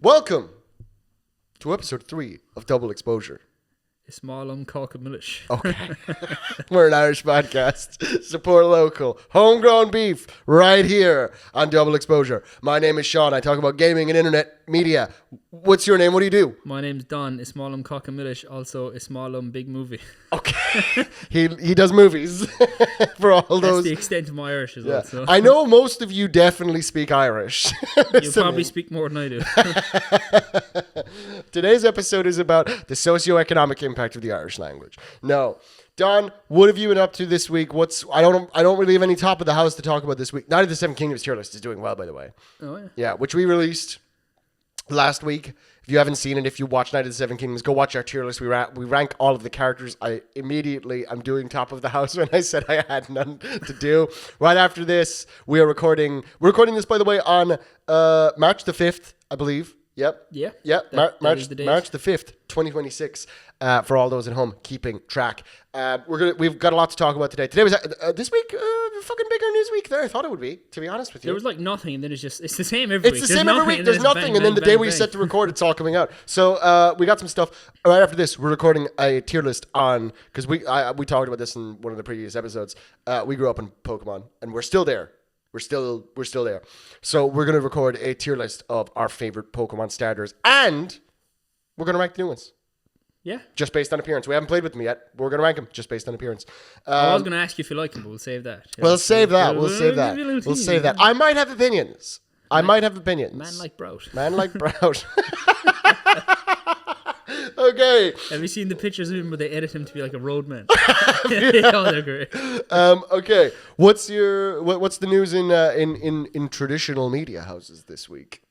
Welcome to episode 3 of Double Exposure. Small Cork Milish. Okay. We're an Irish podcast. Support local. Homegrown beef right here on Double Exposure. My name is Sean. I talk about gaming and internet media. What's your name? What do you do? My name's Don. Small Cork Milish. Also a small big movie. Okay. He does movies for all those. That's the extent of my Irish as well. So. I know most of you definitely speak Irish. You probably speak more than I do. Today's episode is about the socioeconomic impact of the Irish language. No. Don, what have you been up to this week? I don't really have any top of the house to talk about this week. Night of the Seven Kingdoms tier list is doing well, by the way. Oh, yeah. Yeah, which we released last week. If you haven't seen it, if you watch Night of the Seven Kingdoms, go watch our tier list. We rank all of the characters. I'm doing top of the house when I said I had none to do. Right after this, we're recording this, by the way, on March the 5th, I believe. Yep. Yeah. March the 5th, 2026. For all those at home keeping track, we've got a lot to talk about today. Today was this week, fucking bigger news week than I thought it would be. To be honest with you, there was like nothing, and then it's the same every week. It's the same every week. There's nothing, and then the day we set to record, it's all coming out. So we got some stuff. Right after this, we're recording a tier list on because we talked about this in one of the previous episodes. We grew up in Pokemon, and we're still there. We're still there. So we're going to record a tier list of our favorite Pokemon starters, and we're going to rank the new ones. Yeah. Just based on appearance. We haven't played with them yet. We're going to rank them just based on appearance. I was going to ask you if you like them, but we'll save that. We'll save that. I might have opinions. Man like Browt. Okay. Have you seen the pictures of him where they edit him to be like a roadman? Oh, they're great. Okay. What's the news in traditional media houses this week?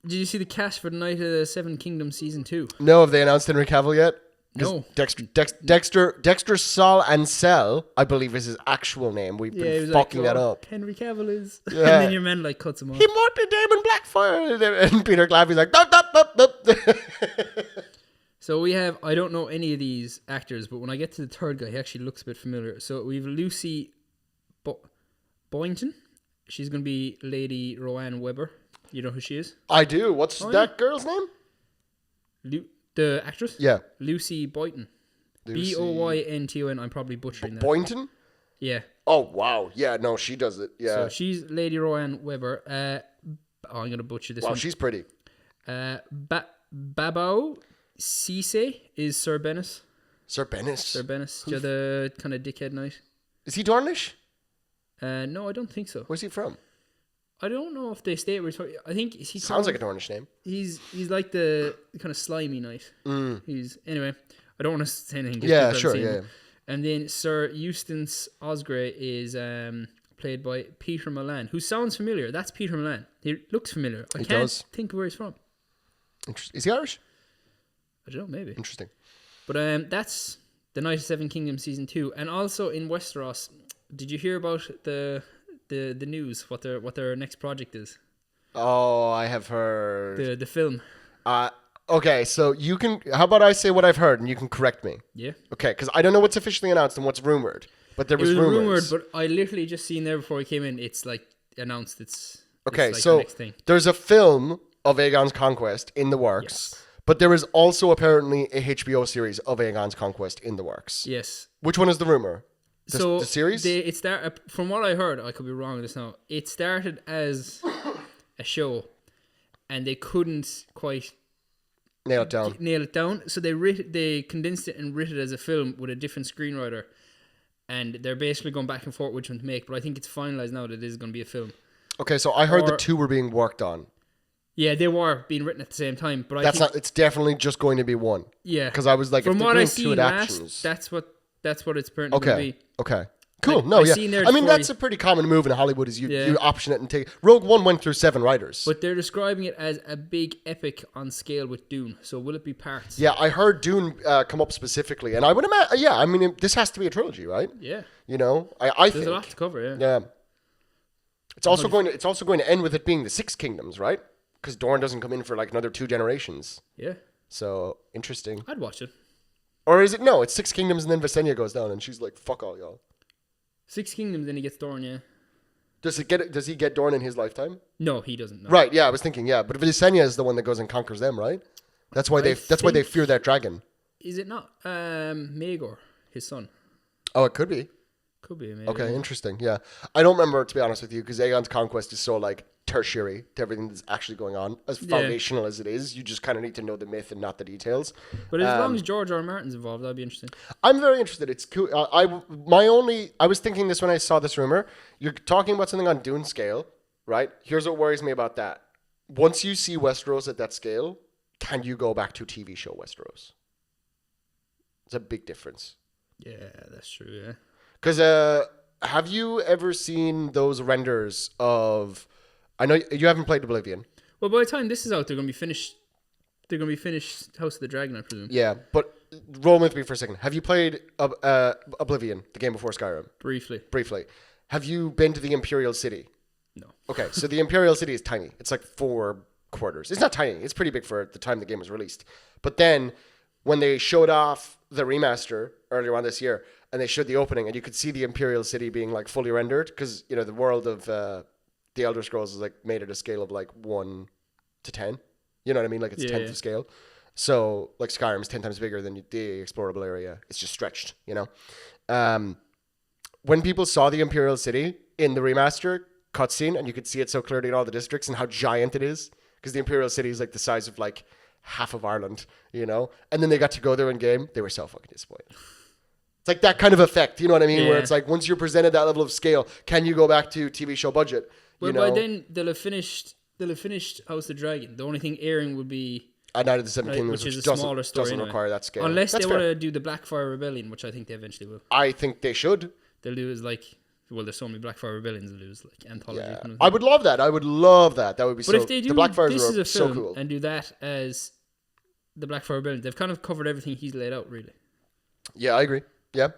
Did you see the cast for the Night of the Seven Kingdoms season 2? No, have they announced Henry Cavill yet? No. Dexter Sol Ansel, I believe is his actual name. We've been fucking that up. Henry Cavill is. Yeah. And then your man like cuts him off. He might be Damon Blackfire. And Peter Claffey's like, dup. So we have, I don't know any of these actors, but when I get to the third guy, he actually looks a bit familiar. So we have Lucy Boynton. She's going to be Lady Roanne Weber. You know who she is? I do. What's that girl's name? The actress? Yeah. Lucy Boynton. Boynton. I'm probably butchering that. Boynton? Yeah. Oh, wow. Yeah, no, she does it. Yeah. So she's Lady Roanne Weber. I'm going to butcher this one. Wow, she's pretty. Babao Cisse is Sir Bennis. Sir Bennis? You're the kind of dickhead knight. Is he Dornish? No, I don't think so. Where's he from? I don't know if they state where he's from. I think he sounds like a Dornish name. He's like the kind of slimy knight. Anyway. I don't want to say anything. Yeah, sure. Yeah. And then Sir Eustace Osgrey is played by Peter Milan, who sounds familiar. That's Peter Milan. He looks familiar. I can't think of where he's from. Is he Irish? I don't know, maybe. Interesting. But that's the Night of Seven Kingdoms season 2, and also in Westeros. Did you hear about the news? What their next project is? Oh, I have heard the film. Okay, so you can. How about I say what I've heard and you can correct me? Yeah. Okay, because I don't know what's officially announced and what's rumored, but there was rumors. Rumored, but I literally just seen there before I came in. It's like announced. It's like so the next thing. There's a film of Aegon's Conquest in the works. Yes. But there is also apparently a HBO series of Aegon's Conquest in the works. Yes. Which one is the rumor? The series? From what I heard, I could be wrong with this now. It started as a show, and they couldn't quite nail it down. So they condensed it and writ it as a film with a different screenwriter, and they're basically going back and forth which one to make. But I think it's finalized now that it is going to be a film. Okay, so I heard the two were being worked on. Yeah, they were being written at the same time, but it's definitely just going to be one. Yeah, because I was like, from what I see last, that's what it's apparently going to be. Okay, cool. I mean, that's a pretty common move in Hollywood. Is you option it and take. Rogue One went through 7 writers, but they're describing it as a big epic on scale with Dune. So will it be parts? Yeah, I heard Dune come up specifically, and I would imagine. Yeah, I mean, this has to be a trilogy, right? Yeah. You know, I think there's a lot to cover. Yeah. Yeah. It's also going to end with it being the 6 kingdoms, right? Because Dorne doesn't come in for like another 2 generations. Yeah. So, interesting. I'd watch it. Or is it, no, it's 6 kingdoms and then Visenya goes down and she's like, fuck all y'all. 6 kingdoms, then he gets Dorne, yeah. Does he get Dorne in his lifetime? No, he doesn't. No. Right. Yeah, I was thinking. Yeah, but Visenya is the one that goes and conquers them, right? That's why they fear that dragon. Is it not Maegor, his son? Oh, it could be. Could be. Maybe. Okay, interesting. Yeah, I don't remember, to be honest with you, because Aegon's conquest is so like tertiary to everything that's actually going on. As foundational as it is, you just kind of need to know the myth and not the details. But as long as George R. R. Martin's involved, that'd be interesting. I'm very interested. It's cool. I was thinking this when I saw this rumor. You're talking about something on Dune scale, right? Here's what worries me about that. Once you see Westeros at that scale, can you go back to TV show Westeros? It's a big difference. Yeah, that's true. Yeah. Because have you ever seen those renders of? I know you haven't played Oblivion. Well, by the time this is out, they're going to be finished. They're going to be finished House of the Dragon, I presume. Yeah, but roll with me for a second. Have you played Oblivion, the game before Skyrim? Briefly. Have you been to the Imperial City? No. Okay, so the Imperial City is tiny. It's like 4 quarters. It's not tiny. It's pretty big for the time the game was released. But then when they showed off the remaster earlier on this year, and they showed the opening, and you could see the Imperial City being like fully rendered, because the world of the Elder Scrolls is like made at a scale of like 1 to 10. You know what I mean? Like it's 10th of scale. So like Skyrim is 10 times bigger than the explorable area. It's just stretched. When people saw the Imperial City in the remaster cutscene, and you could see it so clearly in all the districts and how giant it is, because the Imperial City is like the size of like half of Ireland, and then they got to go there in game, they were so fucking disappointed. It's like that kind of effect, you know what I mean? Yeah. Where it's like, once you're presented that level of scale, can you go back to TV show budget? Well, by then they'll have finished House of the Dragon. The only thing airing would be Night of the Seven Kingdoms, which is a smaller story. Doesn't require that scale. Unless they want to do the Blackfire Rebellion, which I think they eventually will. I think they should. They'll do is like, well, there's so many Blackfire Rebellions. They'll do is like anthology. Yeah. Kind of I would love that. That would be but if they do the Blackfires this is a film so cool. and do that as the Blackfire Rebellion, they've kind of covered everything he's laid out, really. Yeah, I agree. Yeah.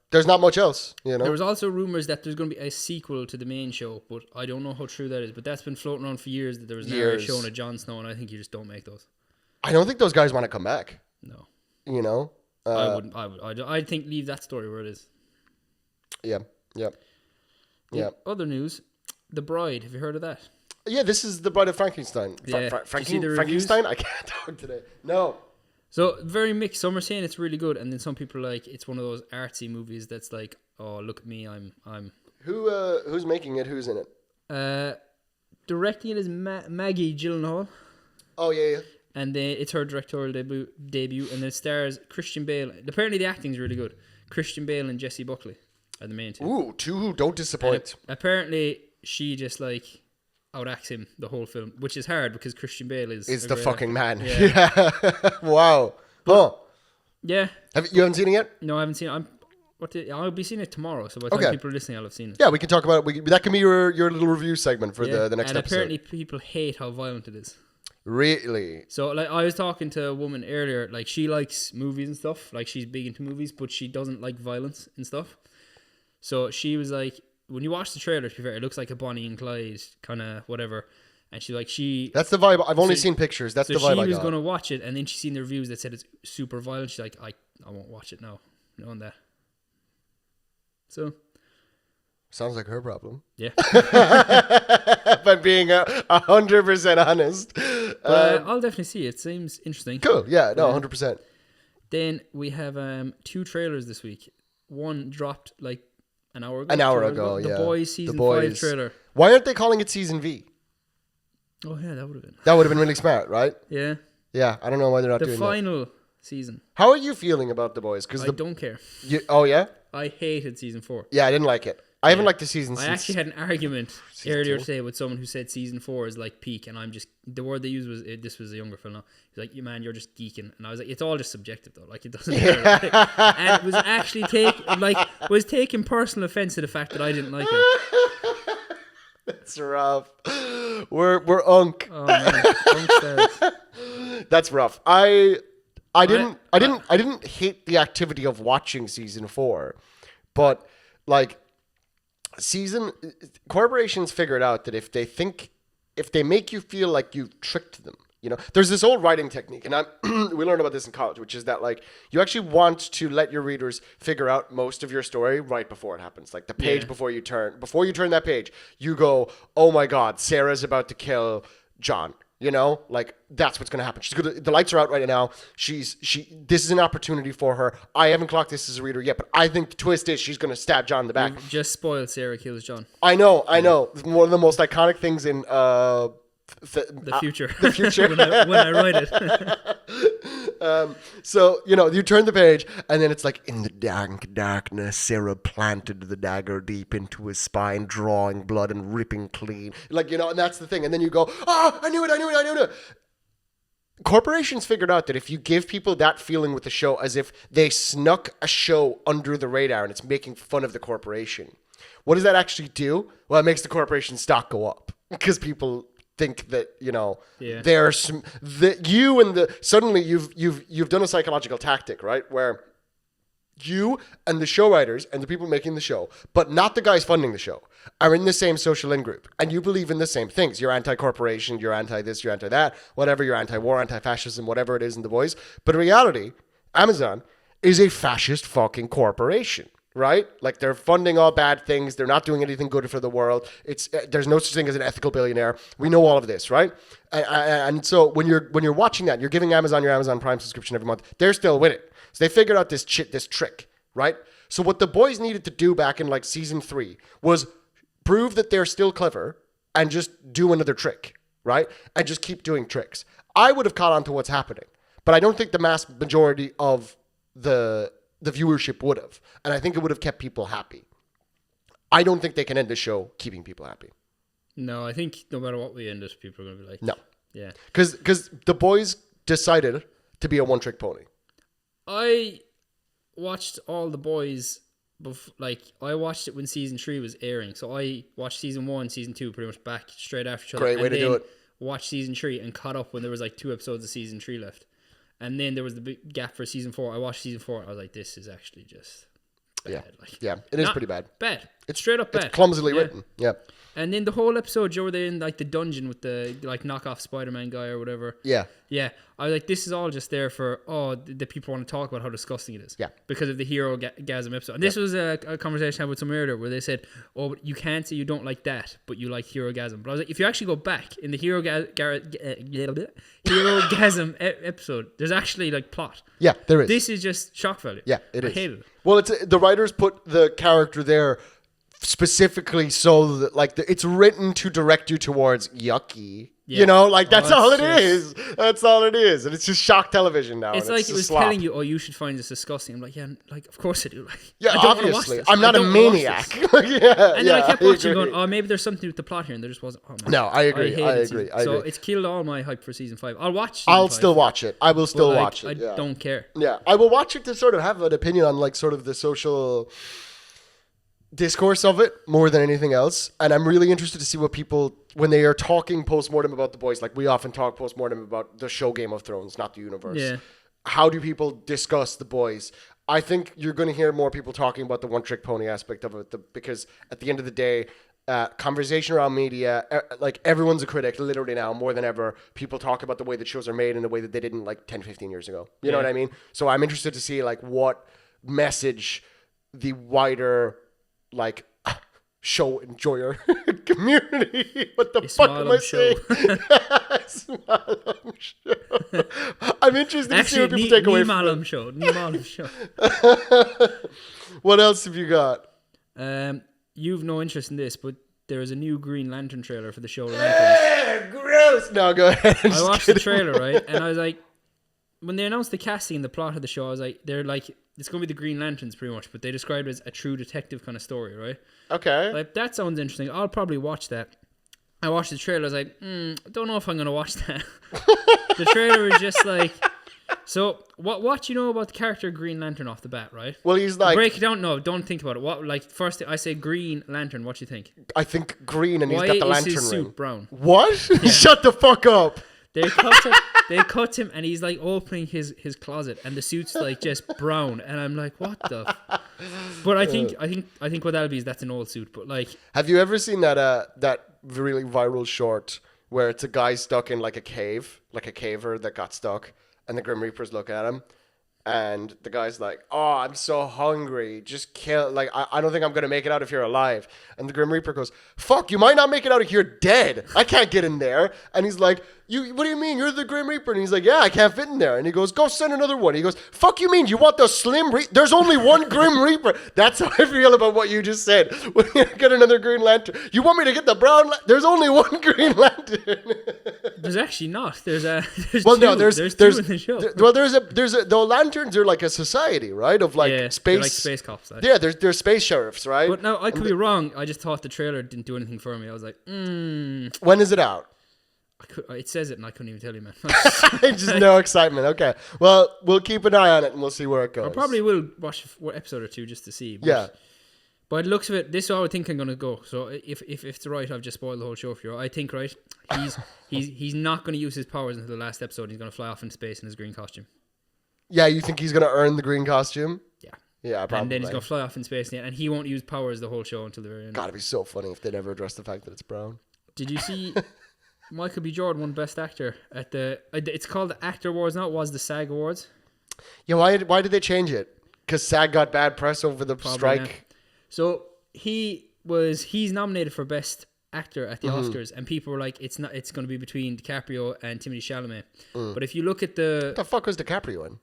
There's not much else, There was also rumors that there's going to be a sequel to the main show, but I don't know how true that is. But that's been floating around for years, that there was never a show on Jon Snow, and I think you just don't make those. I don't think those guys want to come back. No. I wouldn't. I'd think leave that story where it is. Yeah. Other news, The Bride. Have you heard of that? Yeah, this is The Bride of Frankenstein. Frankenstein? I can't talk today. No. So very mixed. Some are saying it's really good, and then some people are like it's one of those artsy movies that's like, oh, look at me, I'm. Who's making it? Who's in it? Directing it is Maggie Gyllenhaal. Oh yeah. And then it's her directorial debut, and then it stars Christian Bale. Apparently the acting's really good. Christian Bale and Jessie Buckley are the main two. Ooh, two who don't disappoint. Apparently she just like outacts him the whole film, which is hard because Christian Bale is the fucking man. Yeah. Wow. Oh. Yeah. You haven't seen it yet? No, I haven't seen it. I'll be seeing it tomorrow, so by the time people are listening, I'll have seen it. Yeah, we can talk about it. That can be your little review segment for the next episode. And apparently people hate how violent it is. Really? So like I was talking to a woman earlier, like she likes movies and stuff, like she's big into movies, but she doesn't like violence and stuff. So she was like, when you watch the trailer, to be fair, it looks like a Bonnie and Clyde kind of whatever. And she's like, that's the vibe. I've only seen pictures. That's the vibe I got. She was going to watch it, and then she's seen the reviews that said it's super violent. She's like, I won't watch it now, knowing that. So. Sounds like her problem. Yeah. But being 100% honest. I'll definitely see it. Seems interesting. Cool. Yeah, no, 100%. Then we have 2 trailers this week. One dropped like an hour ago. Yeah. The Boys season 5 trailer. Why aren't they calling it season V? Oh yeah, that would have been. That would have been really smart, right? Yeah. Yeah, I don't know why they're not doing that. The final season. How are you feeling about The Boys? I don't care. Oh yeah? I hated season 4. Yeah, I didn't like it. I haven't liked the season. I actually had an argument earlier today with someone who said season 4 is like peak, and I'm just, the word they used was, this was a younger film now. He's like, man, you're just geeking. And I was like, it's all just subjective though. Like, it doesn't matter. And it was actually taking personal offense to the fact that I didn't like it. That's rough. We're unk. Oh man, unk status. That's rough. I didn't hate the activity of watching season 4, but like corporations figured out that if they make you feel like you've tricked them You know, there's this old writing technique, and we learned about this in college, which is that like you actually want to let your readers figure out most of your story right before it happens. Like the page before you turn that page, you go, "Oh my God, Sarah's about to kill John." You know, like that's what's going to happen. The lights are out right now. This is an opportunity for her. I haven't clocked this as a reader yet, but I think the twist is she's going to stab John in the back. You've just spoiled Sarah kills John. I know. One of the most iconic things in the future. The future. when I write it. So, you know, you turn the page and then it's like, in the dank darkness, Sarah planted the dagger deep into his spine, drawing blood and ripping clean. Like, you know, and that's the thing. And then you go, oh, I knew it. Corporations figured out that if you give people that feeling with the show as if they snuck a show under the radar and it's making fun of the corporation, what does that actually do? Well, it makes the corporation stock go up because people think that, you know, suddenly you've done a psychological tactic, right? Where you and the show writers and the people making the show, but not the guys funding the show, are in the same social in group, and you believe in the same things. You're anti-corporation, you're anti-this, you're anti-that, whatever, you're anti-war, anti-fascism, whatever it is in the boys. But in reality, Amazon is a fascist fucking corporation. Right? Like they're funding all bad things. They're not doing anything good for the world. There's no such thing as an ethical billionaire. We know all of this, right? And so when you're watching that, you're giving Amazon your Amazon Prime subscription every month. They're still winning. So they figured out this trick, right? So what the boys needed to do back in like season 3 was prove that they're still clever and just do another trick, right? And just keep doing tricks. I would have caught on to what's happening, but I don't think the mass majority of the viewership would have. And I think it would have kept people happy. I don't think they can end the show keeping people happy. No, I think no matter what we end it, people are going to be like... No. Yeah. Because the boys decided to be a one-trick pony. I watched all the boys... I watched it when season 3 was airing. So I watched season 1, season 2 pretty much back straight after each other. Great way to do it. Watched season 3 and caught up when there was like 2 episodes of season 3 left. And then there was the big gap for season 4. I watched season 4. I was like, this is actually just bad. Yeah, it is pretty bad. Bad. It's straight up bad. It's clumsily written. Yeah. And then the whole episode, you were there in like the dungeon with the like knockoff Spider-Man guy or whatever. Yeah. Yeah. I was like, this is all just there for, the people want to talk about how disgusting it is. Yeah. Because of the hero gasm episode. And this was a conversation I had with some earlier where they said, but you can't say you don't like that, but you like hero gasm. But I was like, if you actually go back in the hero gasm episode, there's actually like plot. Yeah, there is. This is just shock value. Yeah, it is. I hate it. Well, the writers put the character there specifically so that like it's written to direct you towards yucky. Yeah. You know, like that's all it is. That's all it is, and it's just shock television now. It's like it was telling you, you should find this disgusting. I'm like, yeah, like of course I do. Like, yeah, obviously, I'm not a maniac. And then I kept watching, going, maybe there's something with the plot here, and there just wasn't. Oh, no, I agree. I agree. So it's killed all my hype for season 5. I'll watch. I'll still watch it. I will still watch it. I don't care. Yeah, I will watch it to sort of have an opinion on like sort of the social discourse of it more than anything else, and I'm really interested to see what people, when they are talking post-mortem about the boys, like we often talk post-mortem about the show Game of Thrones, not the universe. Yeah. How do people discuss the boys? I think you're going to hear more people talking about the one-trick pony aspect of it, because at the end of the day, conversation around media, like everyone's a critic literally now more than ever. People talk about the way that shows are made in a way that they didn't like 10, 15 years ago. You know what I mean? So I'm interested to see like what message the wider like show enjoyer community. What the fuck am I saying? I'm interested to see what people take away from it. Show. What else have you got? You've no interest in this, but there is a new Green Lantern trailer for the show Lanterns. Gross. No, go ahead. I watched the trailer, right? And I was like, when they announced the casting and the plot of the show, I was like, they're like, it's going to be the Green Lanterns pretty much, but they described it as a true detective kind of story, right? Okay. Like, that sounds interesting. I'll probably watch that. I watched the trailer. I was like, I don't know if I'm going to watch that. The trailer was just like... So, what do you know about the character Green Lantern off the bat, right? Well, he's like... Break it down. No, don't think about it. What, like, first I say Green Lantern. What do you think? I think green and he's got the lantern ring. Why is his suit brown? What? Yeah. Shut the fuck up. They cut him and he's like opening his closet and the suit's like just brown and I'm like, what the But I think what that'll be is that's an old suit, but like, have you ever seen that really viral short where it's a guy stuck in like a cave, like a caver that got stuck, and the Grim Reapers look at him. And the guy's like, oh, I'm so hungry. Just kill. Like, I don't think I'm going to make it out if you're alive. And the Grim Reaper goes, fuck, you might not make it out if you're dead. I can't get in there. And he's like, what do you mean? You're the Grim Reaper. And he's like, yeah, I can't fit in there. And he goes, go send another one. He goes, fuck you mean? You want the Slim Reaper? There's only one Grim Reaper. That's how I feel about what you just said. When you get another Green Lantern. You want me to get the brown? There's only one Green Lantern. There's actually not. There's two. No, there's two in the show. The lanterns are like a society, right? Of like space, like space cops. Like. Yeah, there's space sheriffs, right? But no, I could be wrong. I just thought the trailer didn't do anything for me. I was like, When is it out? It says it, and I couldn't even tell you, man. Just no excitement. Okay, well, we'll keep an eye on it, and we'll see where it goes. I probably will watch an episode or two just to see. But, But it looks of it, this is how I think I'm gonna go. So if it's right, I've just spoiled the whole show for you. I think he's not gonna use his powers until the last episode. He's gonna fly off into space in his green costume. Yeah, you think he's gonna earn the green costume? Yeah, probably. And then he's gonna fly off in space, and he won't use powers the whole show until the very end. Gotta be so funny if they never address the fact that it's brown. Did you see? Michael B. Jordan won Best Actor at it's called the Actor Awards now. It was the SAG Awards. Yeah, why did they change it? Because SAG got bad press over the strike. Yeah. So he's nominated for Best Actor at the Oscars, and people were like, it's going to be between DiCaprio and Timothée Chalamet. But if you look at what the fuck was DiCaprio in?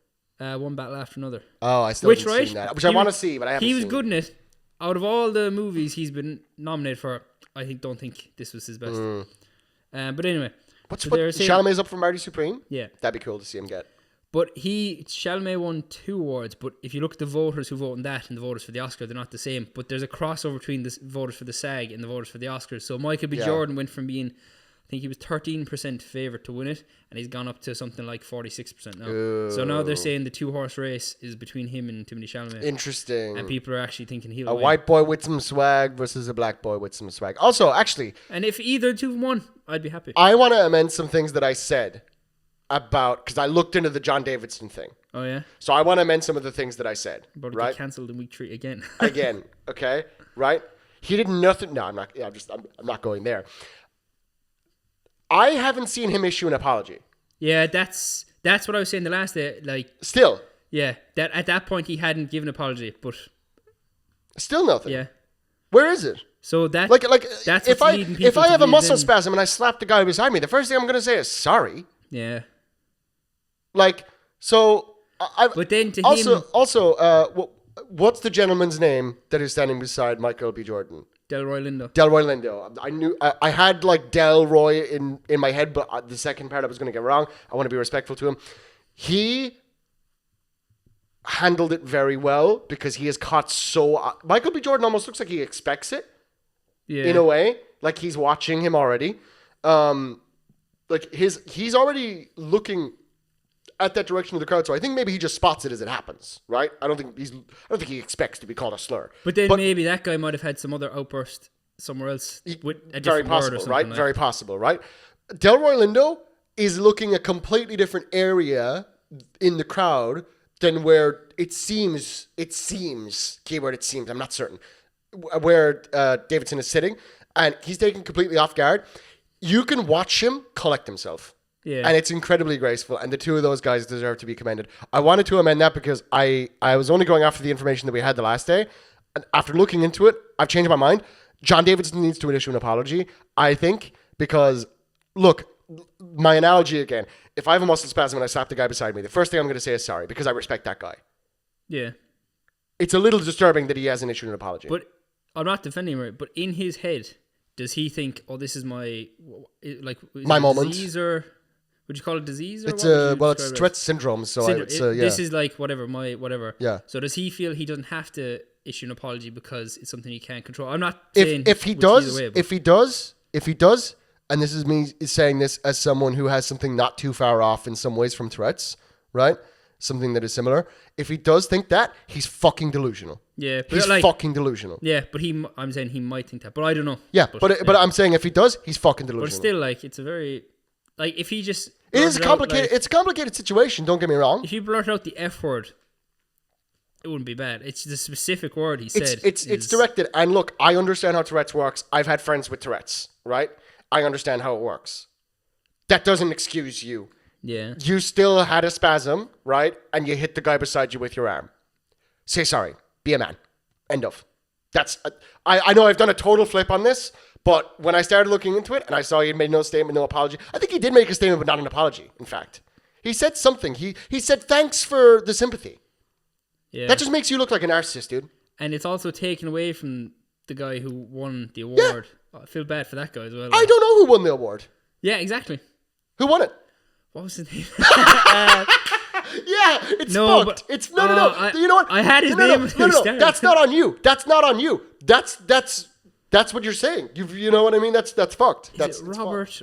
One battle after another. Oh, I still haven't seen that. Which I want to see, but I haven't seen. He was good in it. Out of all the movies he's been nominated for, don't think this was his best. But anyway, Chalamet's up for Marty Supreme? Yeah, that'd be cool to see him get. But Chalamet won 2 awards. But if you look at the voters who vote on that and the voters for the Oscar, they're not the same. But there's a crossover between the voters for the SAG and the voters for the Oscars. So Michael B. Jordan went from being, I think he was 13% favourite to win it, and he's gone up to something like 46% now. Ooh. So now they're saying the 2-horse race is between him and Timothée Chalamet. Interesting. And people are actually thinking he'll win. A white boy with some swag versus a black boy with some swag. Also, actually... And if either two of them won, I'd be happy. I want to amend some things that I said about... Because I looked into the John Davidson thing. Oh, yeah? So I want to amend some of the things that I said. But it got cancelled in week 3 again. Again, okay? Right? He did nothing... No, I'm not... Yeah, I'm not going there. I haven't seen him issue an apology. Yeah, that's what I was saying the last day. Like, still, yeah, that at that point he hadn't given an apology, but still nothing. Yeah, where is it? So that that's if I have a muscle spasm and I slap the guy beside me, the first thing I'm going to say is sorry. Yeah. Like so. But then to him, what's the gentleman's name that is standing beside Michael B. Jordan? Delroy Lindo. Delroy Lindo. I knew I had like Delroy in my head, but the second part I was going to get wrong. I want to be respectful to him. He handled it very well because he is caught so... Michael B. Jordan almost looks like he expects it. Yeah. In a way. Like he's watching him already. Like he's already looking at that direction of the crowd, so I think maybe he just spots it as it happens, right? I don't think he expects to be called a slur. But then maybe that guy might have had some other outburst somewhere else with a different word or something, right? Very possible, right? Delroy Lindo is looking a completely different area in the crowd than where it seems, keyword it seems, I'm not certain, where Davidson is sitting, and he's taken completely off guard. You can watch him collect himself. Yeah. And it's incredibly graceful, and the two of those guys deserve to be commended. I wanted to amend that because I was only going after the information that we had the last day, and after looking into it, I've changed my mind. John Davidson needs to issue an apology, I think, because, look, my analogy again, if I have a muscle spasm and I slap the guy beside me, the first thing I'm going to say is sorry, because I respect that guy. Yeah. It's a little disturbing that he hasn't issued an apology. But I'm not defending him, but in his head, does he think, oh, this is my moment? Disease or... Would you call it disease? Or it's Tourette's syndrome. So this is like whatever. Yeah. So does he feel he doesn't have to issue an apology because it's something he can't control? I'm not saying if he does, and this is me saying this as someone who has something not too far off in some ways from Tourette's, right? Something that is similar. If he does think that, he's fucking delusional. Yeah, but he's fucking delusional. Yeah, but I'm saying he might think that, but I don't know. Yeah, but I'm saying if he does, he's fucking delusional. But still, like, it's a very... Like, if he just... It is complicated. It's a complicated situation, don't get me wrong. If you blurt out the F word, it wouldn't be bad. It's the specific word he said. It's directed. And look, I understand how Tourette's works. I've had friends with Tourette's, right? I understand how it works, That doesn't excuse you. Yeah. You still had a spasm, right? And you hit the guy beside you with your arm. Say sorry. Be a man. End of. That's. I know I've done a total flip on this, but when I started looking into it and I saw he made no statement, no apology. I think he did make a statement, but not an apology. In fact, he said something. He said thanks for the sympathy. Yeah. That just makes you look like a narcissist, dude. And it's also taken away from the guy who won the award. Yeah. I feel bad for that guy as well. I don't know who won the award. Yeah, exactly. Who won it? What was his name? Yeah, it's fucked. But, it's no. You know what? I had his name. No. That's not on you. That's not on you. That's what you're saying. You know what I mean? That's fucked. That's Robert.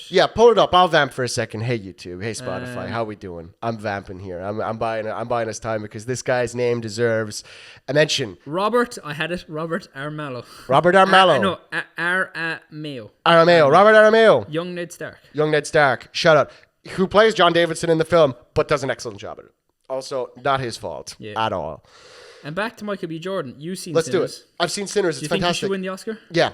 Yeah, pull it up. I'll vamp for a second. Hey YouTube. Hey Spotify. How we doing? I'm vamping here. I'm buying us time because this guy's name deserves a mention. Robert. I had it. Robert Armallo. Robert Armallo. No, Arameo. Robert Arameo. Young Ned Stark. Shout out. Who plays John Davidson in the film, but does an excellent job at it. Also, not his fault at all. And back to Michael B. Jordan. You've seen Let's Sinners. do it. I've seen Sinners. It's fantastic. Think you should win the Oscar? Yeah.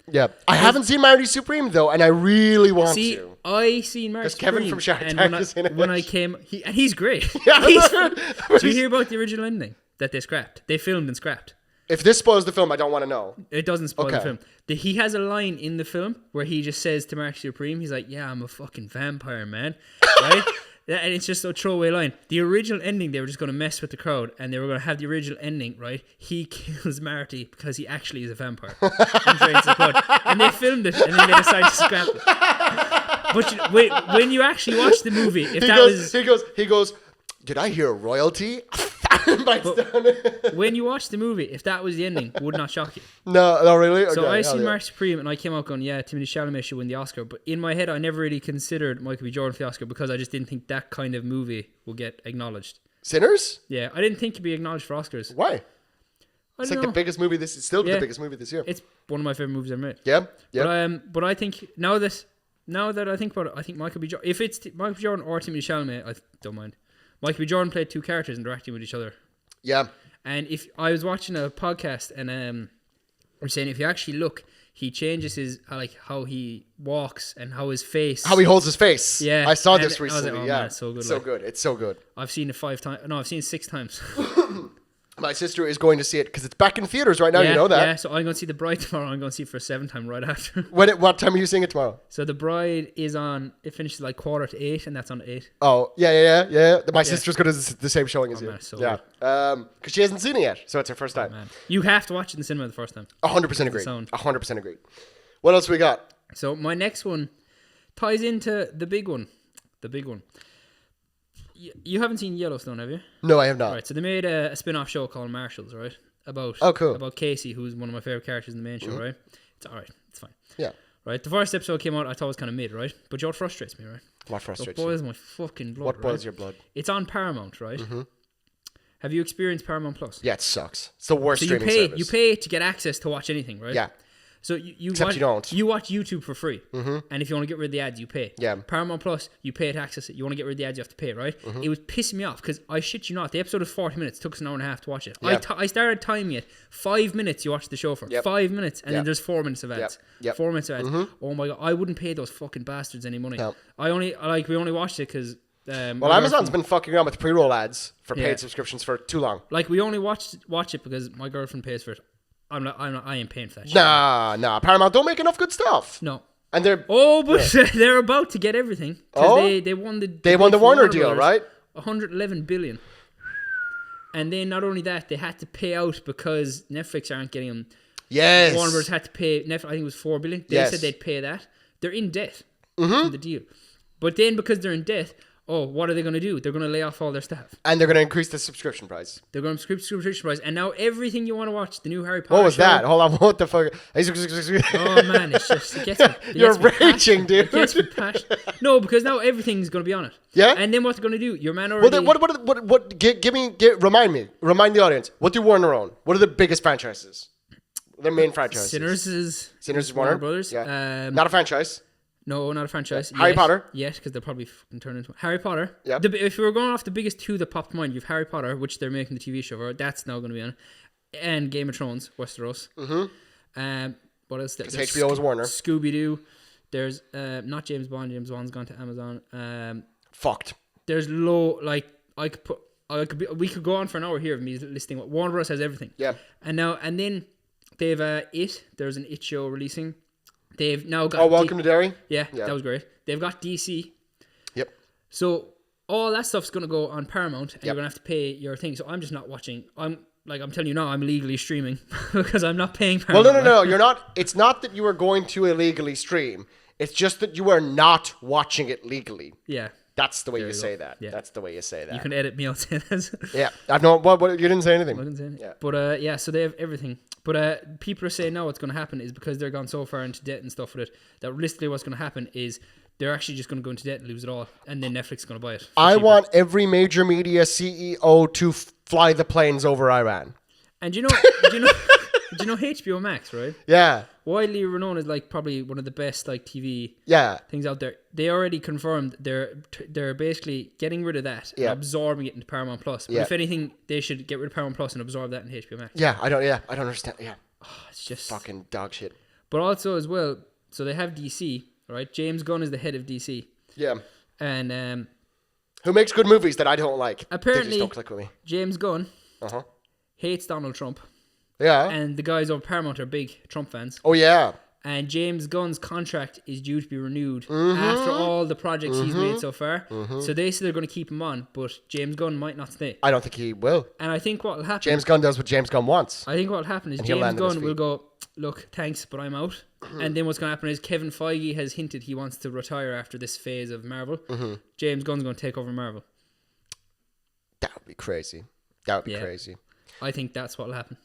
Yeah. I haven't seen Marty Supreme, though, and I really want to. I seen Marty Supreme. Kevin from Shark Tank is in it. When I came... he's great. Yeah, Do you hear about the original ending that they scrapped? They filmed and scrapped. If this spoils the film, I don't want to know. It doesn't spoil the film. He has a line in the film where he just says to Marty Supreme, he's like, yeah, I'm a fucking vampire, man. Right? And it's just a throwaway line. The original ending, they were just going to mess with the crowd and they were going to have the original ending, right? He kills Marty because he actually is a vampire. And they filmed it and then they decided to scrap it. But when you actually watch the movie, he goes, did I hear royalty? When you watch the movie, if that was the ending, would not shock you. No, really? Okay, so I seen Marty Supreme and I came out going, yeah, Timothée Chalamet should win the Oscar. But in my head, I never really considered Michael B. Jordan for the Oscar because I just didn't think that kind of movie will get acknowledged. Sinners? Yeah, I didn't think it'd be acknowledged for Oscars. Why? It's like the biggest movie this. It's still the biggest movie this year. It's one of my favorite movies I've made. Yeah. But I think now that I think about it, I think Michael B. Jordan. If it's Michael B. Jordan or Timothée Chalamet, I don't mind. Michael B. Jordan played two characters interacting with each other. Yeah. And if I was watching a podcast and I'm saying if you actually look, he changes his how he walks and how his face, how he holds his face. Yeah, I saw this recently. Like, yeah, man, it's so good. It's so good. I've seen it 5 times. No, I've seen it 6 times. My sister is going to see it because it's back in theaters right now. You know that. Yeah, so I'm going to see The Bride tomorrow. I'm going to see it for a 7th time right after. What time are you seeing it tomorrow? So The Bride is on. It finishes like 7:45, and that's on 8. Oh yeah. My sister's going to the same showing as you. Man, so yeah, because she hasn't seen it yet, so it's her first time. Man. You have to watch it in the cinema the first time. 100% agree. 100% agree. What else we got? So my next one ties into the big one. The big one. You haven't seen Yellowstone, have you? No, I have not. Right, so they made a spin-off show called Marshalls, right? About Casey, who's one of my favorite characters in the main show, right? It's all right. It's fine. Yeah. Right, the first episode came out, I thought it was kind of mid, right? But you know what frustrates me, right? What frustrates you? It boils my fucking blood, What boils your blood? It's on Paramount, right? Mm-hmm. Have you experienced Paramount Plus? Yeah, it sucks. It's the worst streaming service. You pay to get access to watch anything, right? Yeah. So you don't. You watch YouTube for free, and if you want to get rid of the ads, you pay. Yeah. Paramount Plus, you pay to access it. You want to get rid of the ads, you have to pay, right? It was pissing me off because I shit you not, the episode is 40 minutes. It took us an hour and a half to watch it. Yeah. I started timing it. 5 minutes you watch the show for. 5 minutes, and then there's 4 minutes of ads. Yep. 4 minutes of ads. Oh my god, I wouldn't pay those fucking bastards any money. No. We only watched it because. Well, Amazon's been fucking around with pre-roll ads for paid subscriptions for too long. Like we only watch it because my girlfriend pays for it. I ain't paying for that shit. Nah. Paramount don't make enough good stuff. No. And they're they're about to get everything. They won the Warner deal, right? 111 billion. And then not only that, they had to pay out because Netflix aren't getting them. Yes. Warner Bros. Had to pay Netflix. I think it was 4 billion. They said they'd pay that. They're in debt from the deal. But then because they're in debt, what are they going to do? They're going to lay off all their staff. And they're going to increase the subscription price. They're going to increase the subscription price. And now everything you want to watch, the new Harry Potter What was show, that? Hold on, what the fuck? Oh man, it gets me. You're raging, dude. It gets me passionate. No, because now everything's going to be on it. Yeah? And then what they're going to do? Your man already... Remind the audience. What do Warner own? What are the biggest franchises? Their main franchises. Sinners is Warner Brothers. Yeah. Not a franchise. No, not a franchise. Harry Potter? Yes, because they'll probably fucking turn into Harry Potter. Yeah. If we were going off the biggest two that popped to mind, you've Harry Potter, which they're making the TV show for. That's now going to be on. And Game of Thrones, Westeros. What else? Because HBO is Warner. Scooby-Doo. There's not James Bond. James Bond's gone to Amazon. Fucked. There's we could go on for an hour here of me listing what Warner Bros has everything. Yeah. And then they've There's an It show releasing. They've now got Welcome to Derry. Yeah, that was great. They've got DC. Yep. So all that stuff's gonna go on Paramount, and you're gonna have to pay your thing. So I'm just not watching. I'm telling you now, I'm illegally streaming because I'm not paying Paramount. Well, no. You're not. It's not that you are going to illegally stream. It's just that you are not watching it legally. Yeah. That's the way you say go. that. Yeah. That's the way you say that. You can edit me out saying that. Yeah. I've no. What? You didn't say anything. I didn't say anything. Yeah. But so they have everything. But people are saying now what's going to happen is because they're gone so far into debt and stuff with it, that realistically what's going to happen is they're actually just going to go into debt and lose it all, and then Netflix is going to buy it. I want every major media CEO to fly the planes over Iran. And do you know HBO Max, right? Yeah. Widely renowned as like probably one of the best like TV things out there. They already confirmed they're basically getting rid of that and absorbing it into Paramount Plus. But if anything, they should get rid of Paramount Plus and absorb that in HBO Max. Yeah, I don't understand. Yeah. It's just fucking dog shit. But also as well, so they have DC, right? James Gunn is the head of DC. Yeah. And who makes good movies that I don't like. Apparently, they just don't click with me. James Gunn hates Donald Trump. Yeah. And the guys on Paramount are big Trump fans. Oh, yeah. And James Gunn's contract is due to be renewed after all the projects he's made so far. So they say they're going to keep him on, but James Gunn might not stay. I don't think he will. And I think what will happen... James Gunn does what James Gunn wants. I think what will happen is James Gunn will go, look, thanks, but I'm out. And then what's going to happen is Kevin Feige has hinted he wants to retire after this phase of Marvel. James Gunn's going to take over Marvel. That would be crazy. That would be crazy. I think that's what will happen.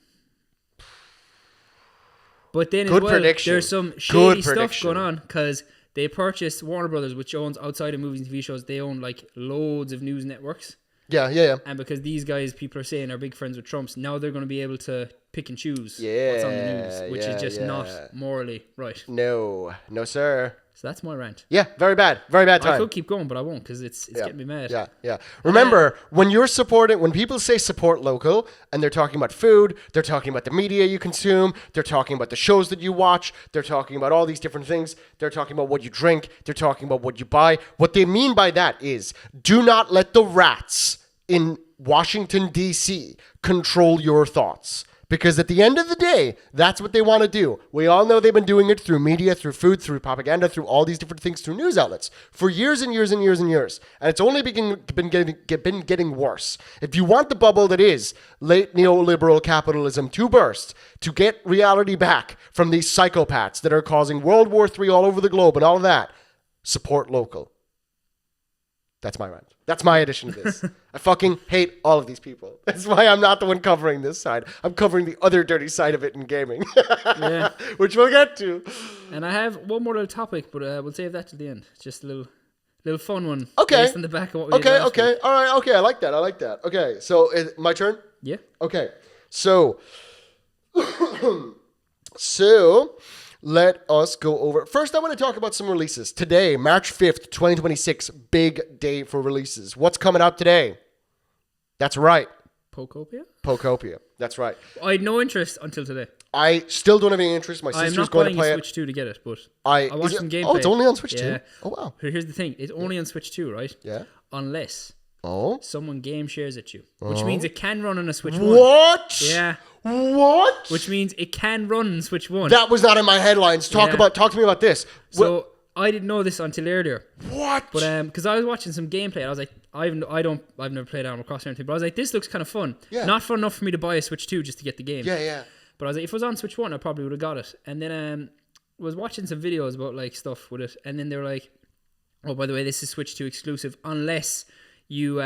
But then Good as well, prediction. there's some shady stuff going on because they purchased Warner Brothers, which owns outside of movies and TV shows. They own like loads of news networks. Yeah. And because these guys, people are saying, are big friends with Trump's, now they're going to be able to pick and choose what's on the news, which is just not morally right. No, sir. So that's my rant. Yeah, very bad time. I could keep going, but I won't because it's getting me mad. Yeah. Remember, when people say support local, and they're talking about food, they're talking about the media you consume, they're talking about the shows that you watch, they're talking about all these different things, they're talking about what you drink, they're talking about what you buy. What they mean by that is, do not let the rats in Washington, D.C. control your thoughts. Because at the end of the day, that's what they want to do. We all know they've been doing it through media, through food, through propaganda, through all these different things, through news outlets for years and years and years and years. And it's only been getting worse. If you want the bubble that is late neoliberal capitalism to burst, to get reality back from these psychopaths that are causing World War III all over the globe and all of that, support local. That's my rant. That's my addition to this. I fucking hate all of these people. That's why I'm not the one covering this side. I'm covering the other dirty side of it in gaming. Which we'll get to. And I have one more little topic, but we'll save that to the end. Just a little fun one. Okay. Based on the back of what we did last Okay. week. All right. Okay. I like that. Okay. So my turn? Yeah. Okay. So let us go over. First, I want to talk about some releases. Today, March 5th, 2026, big day for releases. What's coming out today? That's right. Pokopia. That's right. I had no interest until today. I still don't have any interest. My sister's going to play it. I'm not buying a Switch 2 to get it, but I watched some gameplay. Oh, it's only on Switch 2? Oh, wow. Here's the thing. It's only on Switch 2, right? Yeah. Unless someone game shares it you, which means it can run on a Switch 1. What? Yeah. What? Which means it can run on Switch 1. That was not in my headlines. Talk to me about this. So I didn't know this until earlier. What? But because I was watching some gameplay and I was like, I've never played Animal Crossing or anything, but I was like, this looks kind of fun. Yeah. Not fun enough for me to buy a Switch 2 just to get the game. Yeah. But I was like, if it was on Switch 1, I probably would have got it. And then was watching some videos about like stuff with it, and then they were like, oh, by the way, this is Switch 2 exclusive unless you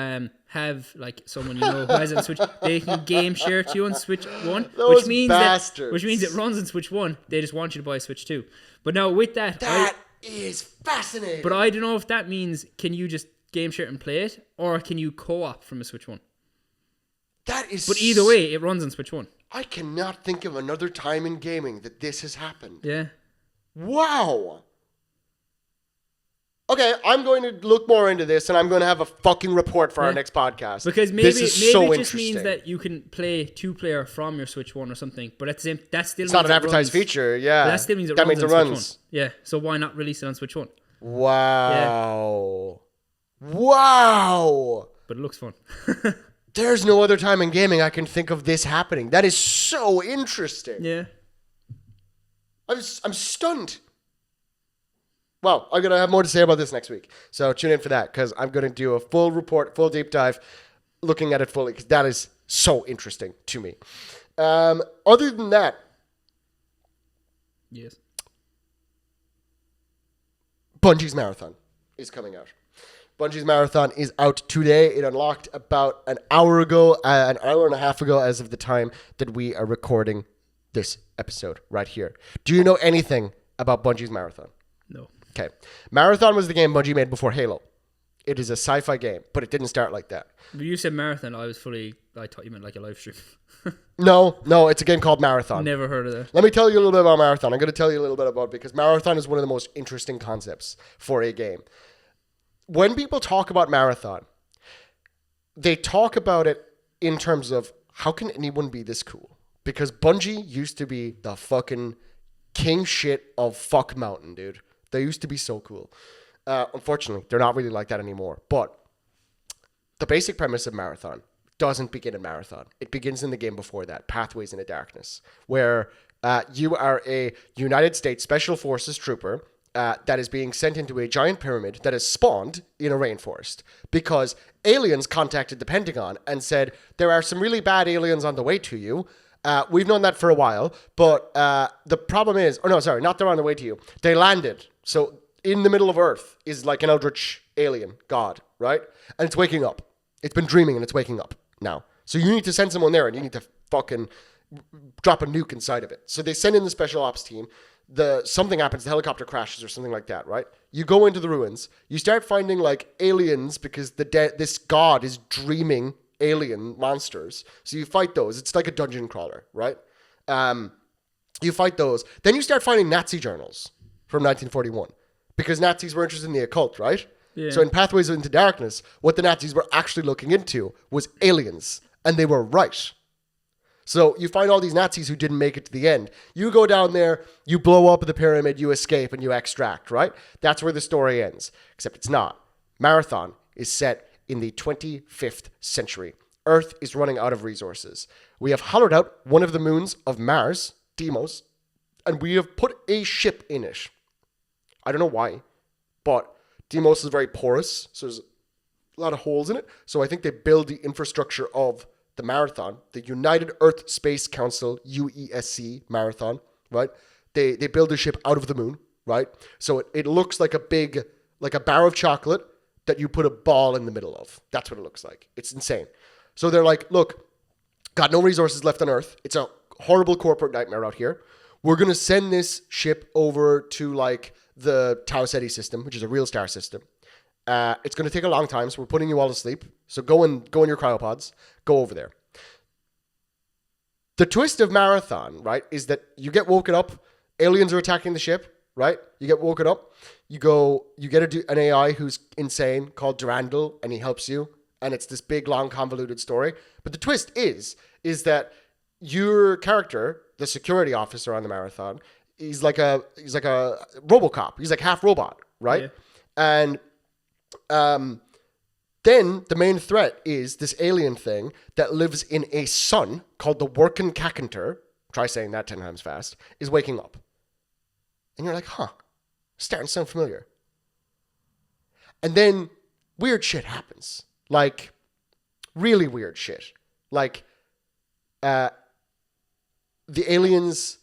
have like someone you know who has it on Switch. They can game share it to you on Switch 1, which means it runs on Switch 1. They just want you to buy a Switch 2. But now with that is fascinating. But I don't know if that means can you just game share it and play it, or can you co-op from a Switch 1? That is. But either way, it runs on Switch 1. I cannot think of another time in gaming that this has happened. Yeah. Wow. Okay, I'm going to look more into this, and I'm going to have a fucking report for our next podcast. Because maybe this is so it just means that you can play 2-player from your Switch 1 or something. But at the same, that still it's means not an advertised feature. Yeah, that still means it that runs means on it Switch runs. 1. Yeah, so why not release it on Switch 1? Wow, wow. But it looks fun. There's no other time in gaming I can think of this happening. That is so interesting. Yeah. I'm stunned. Well, I'm going to have more to say about this next week. So tune in for that, because I'm going to do a full report, full deep dive, looking at it fully, because that is so interesting to me. Other than that. Yes. Bungie's Marathon is coming out. Bungie's Marathon is out today. It unlocked about an hour ago, an hour and a half ago, as of the time that we are recording this episode right here. Do you know anything about Bungie's Marathon? No. Okay. Marathon was the game Bungie made before Halo. It is a sci-fi game, but it didn't start like that. But you said Marathon, I thought you meant like a live stream. No, it's a game called Marathon. Never heard of that. Let me tell you a little bit about Marathon. I'm going to tell you a little bit about it because Marathon is one of the most interesting concepts for a game. When people talk about Marathon, they talk about it in terms of how can anyone be this cool? Because Bungie used to be the fucking king shit of fuck mountain, dude. They used to be so cool. Unfortunately, they're not really like that anymore. But the basic premise of Marathon doesn't begin in Marathon. It begins in the game before that, Pathways into Darkness, where you are a United States Special Forces trooper that is being sent into a giant pyramid that is spawned in a rainforest because aliens contacted the Pentagon and said, there are some really bad aliens on the way to you. We've known that for a while, but the problem is, not they're on the way to you. They landed. So in the middle of Earth is like an eldritch alien god, right? And it's waking up. It's been dreaming and it's waking up now. So you need to send someone there and you need to fucking drop a nuke inside of it. So they send in the special ops team. Something happens, the helicopter crashes or something like that, right? You go into the ruins. You start finding like aliens because this god is dreaming alien monsters. So you fight those. It's like a dungeon crawler, right? You fight those. Then you start finding Nazi journals from 1941 because Nazis were interested in the occult, right? Yeah. So in Pathways into Darkness, what the Nazis were actually looking into was aliens, and they were right. So you find all these Nazis who didn't make it to the end. You go down there, you blow up the pyramid, you escape, and you extract, right? That's where the story ends, except it's not. Marathon is set in the 25th century. Earth is running out of resources. We have hollowed out one of the moons of Mars, Deimos, and we have put a ship in it. I don't know why, but Deimos is very porous, so there's a lot of holes in it. So I think they build the infrastructure of the Marathon, the United Earth Space Council, UESC Marathon, right? They build a ship out of the moon, right? So it looks like a bar of chocolate that you put a ball in the middle of. That's what it looks like. It's insane. So they're like, look, got no resources left on Earth. It's a horrible corporate nightmare out here. We're going to send this ship over to like the Tau Ceti system, which is a real star system. It's going to take a long time, so we're putting you all to sleep. So go in your cryopods. Go over there. The twist of Marathon, right, is that you get woken up. Aliens are attacking the ship, right? You get woken up. You get an AI who's insane called Durandal, and he helps you. And it's this big, long, convoluted story. But the twist is that your character, the security officer on the Marathon, he's like a RoboCop. He's like half robot, right? Yeah. And then the main threat is this alien thing that lives in a sun called the Workin Kakanter. Try saying that 10 times fast. Is waking up. And you're like, starting to sound familiar. And then weird shit happens. Like, really weird shit. Like, the aliens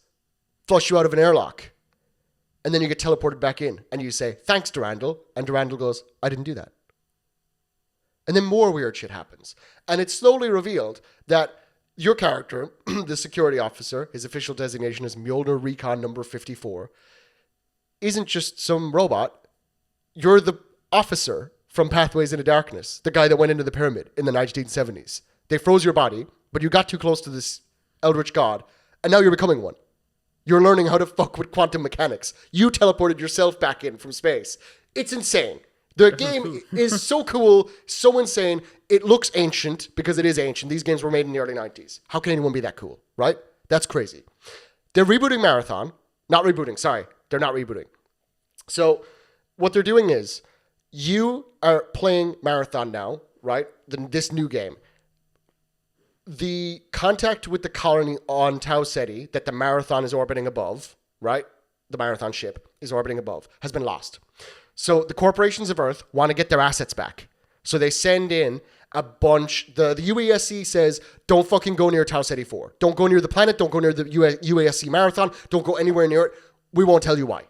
flush you out of an airlock. And then you get teleported back in. And you say, thanks, Durandal. And Durandal goes, I didn't do that. And then more weird shit happens. And it's slowly revealed that your character, the security officer, his official designation is Mjolnir Recon number 54, isn't just some robot. You're the officer from Pathways into Darkness, the guy that went into the pyramid in the 1970s. They froze your body, but you got too close to this eldritch god, and now you're becoming one. You're learning how to fuck with quantum mechanics. You teleported yourself back in from space. It's insane. The game is so cool, so insane. It looks ancient because it is ancient. These games were made in the early 90s. How can anyone be that cool, right? That's crazy. They're rebooting Marathon. Not rebooting, sorry. They're not rebooting. So what they're doing is you are playing Marathon now, right? This new game. The contact with the colony on Tau Ceti that the Marathon is orbiting above, right? The Marathon ship is orbiting above, has been lost. So the corporations of Earth want to get their assets back. So they send in a bunch. The UASC says, don't fucking go near Tau Ceti 4. Don't go near the planet. Don't go near the UASC Marathon. Don't go anywhere near it. We won't tell you why.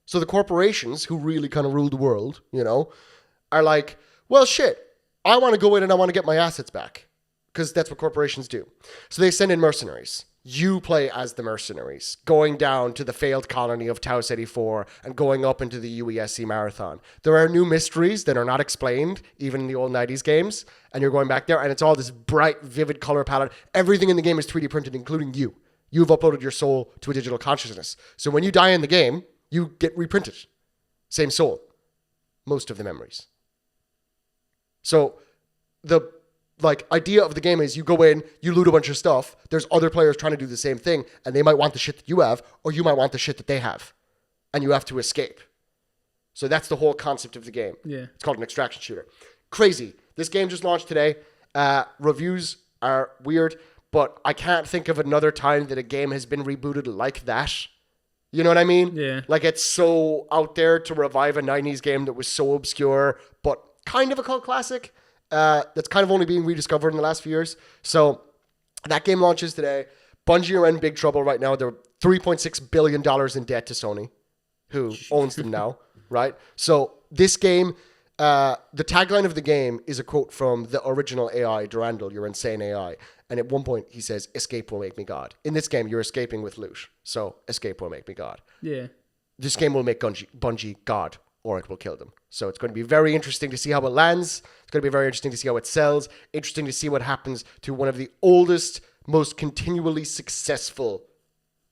So the corporations who really kind of rule the world, are like, well, shit, I want to go in and I want to get my assets back. Because that's what corporations do. So they send in mercenaries. You play as the mercenaries, going down to the failed colony of Tau Ceti 4 and going up into the UESC Marathon. There are new mysteries that are not explained, even in the old 90s games, and you're going back there, and it's all this bright, vivid color palette. Everything in the game is 3D printed, including you. You've uploaded your soul to a digital consciousness. So when you die in the game, you get reprinted. Same soul. Most of the memories. So the idea of the game is you go in, you loot a bunch of stuff. There's other players trying to do the same thing, and they might want the shit that you have, or you might want the shit that they have, and you have to escape. So that's the whole concept of the game. Yeah, it's called an extraction shooter. Crazy. This game just launched today. Reviews are weird, but I can't think of another time that a game has been rebooted like that. You know what I mean? Yeah. Like, it's so out there to revive a 90s game that was so obscure, but kind of a cult classic. That's kind of only being rediscovered in the last few years. So that game launches today. Bungie are in big trouble right now. They're $3.6 billion in debt to Sony, who owns them now, right? So this game, the tagline of the game is a quote from the original AI, Durandal, your insane AI. And at one point he says, escape will make me God. In this game, you're escaping with loot. So escape will make me God. Yeah. This game will make Bungie God, or it will kill them. So it's going to be very interesting to see how it lands. It's going to be very interesting to see how it sells. Interesting to see what happens to one of the oldest, most continually successful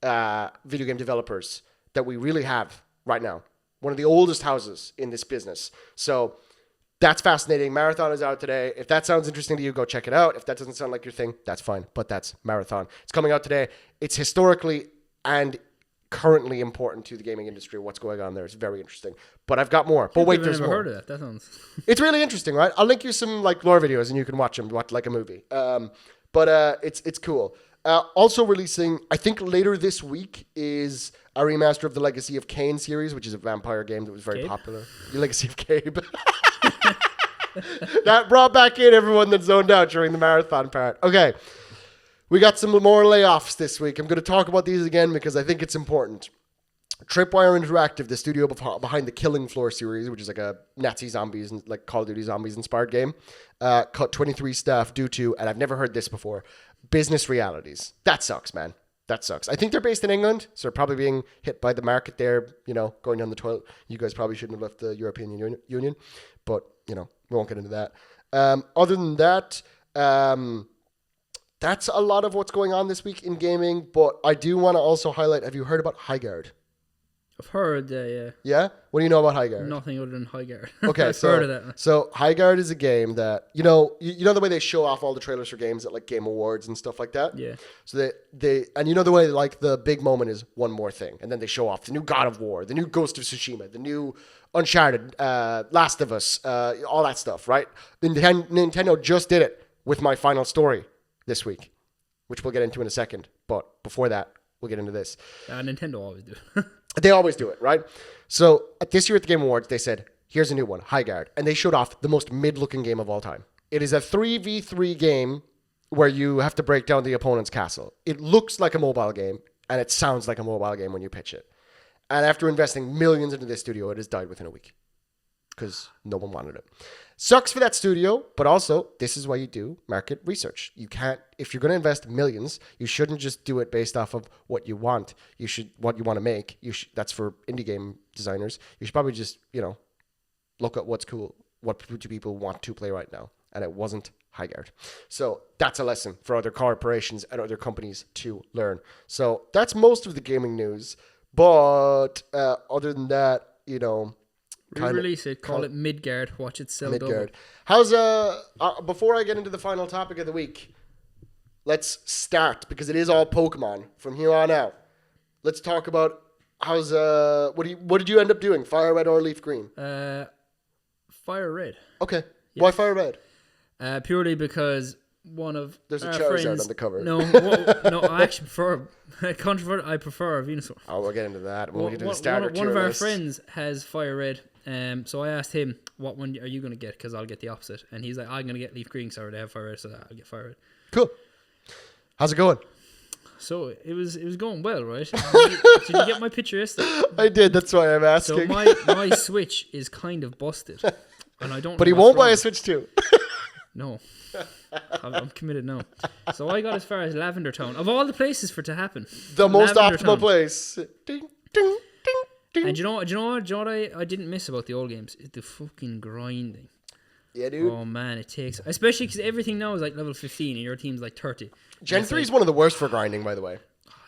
video game developers that we really have right now. One of the oldest houses in this business. So that's fascinating. Marathon is out today. If that sounds interesting to you, go check it out. If that doesn't sound like your thing, that's fine. But that's Marathon. It's coming out today. It's historically and currently important to the gaming industry. What's going on there? It's very interesting. But I've got more. But wait, there's more. I've never heard of that. That sounds. It's really interesting, right? I'll link you some lore videos and you can watch them like a movie. But it's cool. Also releasing, I think later this week, is a remaster of the Legacy of Kain series, which is a vampire game that was very popular. The Legacy of Cabe. That brought back in everyone that zoned out during the Marathon part. Okay. We got some more layoffs this week. I'm going to talk about these again because I think it's important. Tripwire Interactive, the studio behind the Killing Floor series, which is like a Nazi zombies and like Call of Duty zombies inspired game, cut 23 staff due to, and I've never heard this before, business realities. That sucks, man. That sucks. I think they're based in England, so they're probably being hit by the market there, going down the toilet. You guys probably shouldn't have left the European Union, but, we won't get into that. Other than that, that's a lot of what's going on this week in gaming, but I do want to also highlight, have you heard about Highguard? I've heard, yeah. Yeah? What do you know about Highguard? Nothing other than Highguard. Okay, I've heard of that. So Highguard is a game that, you know the way they show off all the trailers for games at like Game Awards and stuff like that? Yeah. So they and the way like the big moment is one more thing, and then they show off the new God of War, the new Ghost of Tsushima, the new Uncharted, Last of Us, all that stuff, right? Nintendo just did it with My Final Story this week, which we'll get into in a second. But before that, we'll get into this. Nintendo always do. They always do it, right? So this year at the Game Awards, they said, here's a new one, Highguard. And they showed off the most mid-looking game of all time. It is a 3v3 game where you have to break down the opponent's castle. It looks like a mobile game, and it sounds like a mobile game when you pitch it. And after investing millions into this studio, it has died within a week because no one wanted it. Sucks for that studio, but also this is why you do market research. You can't, if you're going to invest millions, you shouldn't just do it based off of what you want. What you want to make. That's for indie game designers. You should probably just, look at what's cool. What do people want to play right now? And it wasn't Highguard. So that's a lesson for other corporations and other companies to learn. So that's most of the gaming news. But other than that, Re-release it. Call it Midgard. Watch it sell double. Midgard. How's before I get into the final topic of the week, let's start because it is all Pokemon from here on out. Let's talk about how's what did you end up doing? Fire Red or Leaf Green? Fire Red. Okay. Yes. Why Fire Red? Purely because one of there's a our Charizard friends, on the cover. No, I actually prefer. I prefer Venusaur. Oh, we'll get into that when we get to the starter tier One of our list. friends has Fire Red. So I asked him, "What one are you going to get?" Because I'll get the opposite, and he's like, "I'm going to get Leaf Green, so they have Fire Red, so I'll get Fire Red." Cool. How's it going? So it was going well, right? Did you get my picture yesterday? I did. That's why I'm asking. So my Switch is kind of busted, and I don't. But he won't buy a Switch 2. No, I'm committed now. So I got as far as Lavender Town, of all the places for it to happen. The most optimal place. Ding, ding, ding, ding. And do you know what I didn't miss about the old games? It's the fucking grinding. Yeah, dude. Oh man, it takes, especially because everything now is like level 15 and your team's like 30. Gen 3 is one of the worst for grinding, by the way.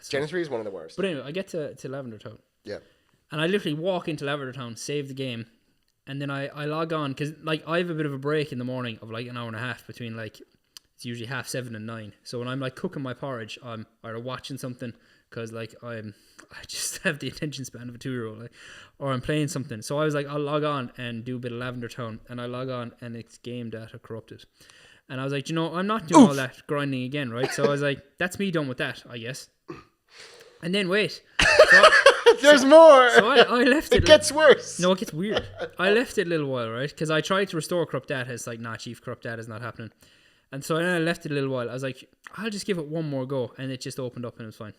Gen 3 is one of the worst. But anyway, I get to Lavender Town. Yeah. And I literally walk into Lavender Town, save the game, and then I log on because like I have a bit of a break in the morning of like an hour and a half between like it's usually 7:30 and 9. So when I'm like cooking my porridge, I'm either watching something because like I just have the attention span of a 2-year-old, like, or I'm playing something. So I was like, I'll log on and do a bit of Lavender Town, and I log on and it's game data corrupted. And I was like, I'm not doing all that grinding again, right? So I was like, that's me done with that, I guess. And then wait. There's more. So I left it. It gets worse. No, it gets weird. I left it a little while, right? Because I tried to restore corrupt data. It's like, nah, chief, corrupt data is not happening. And so I left it a little while. I was like, I'll just give it one more go. And it just opened up and it was fine.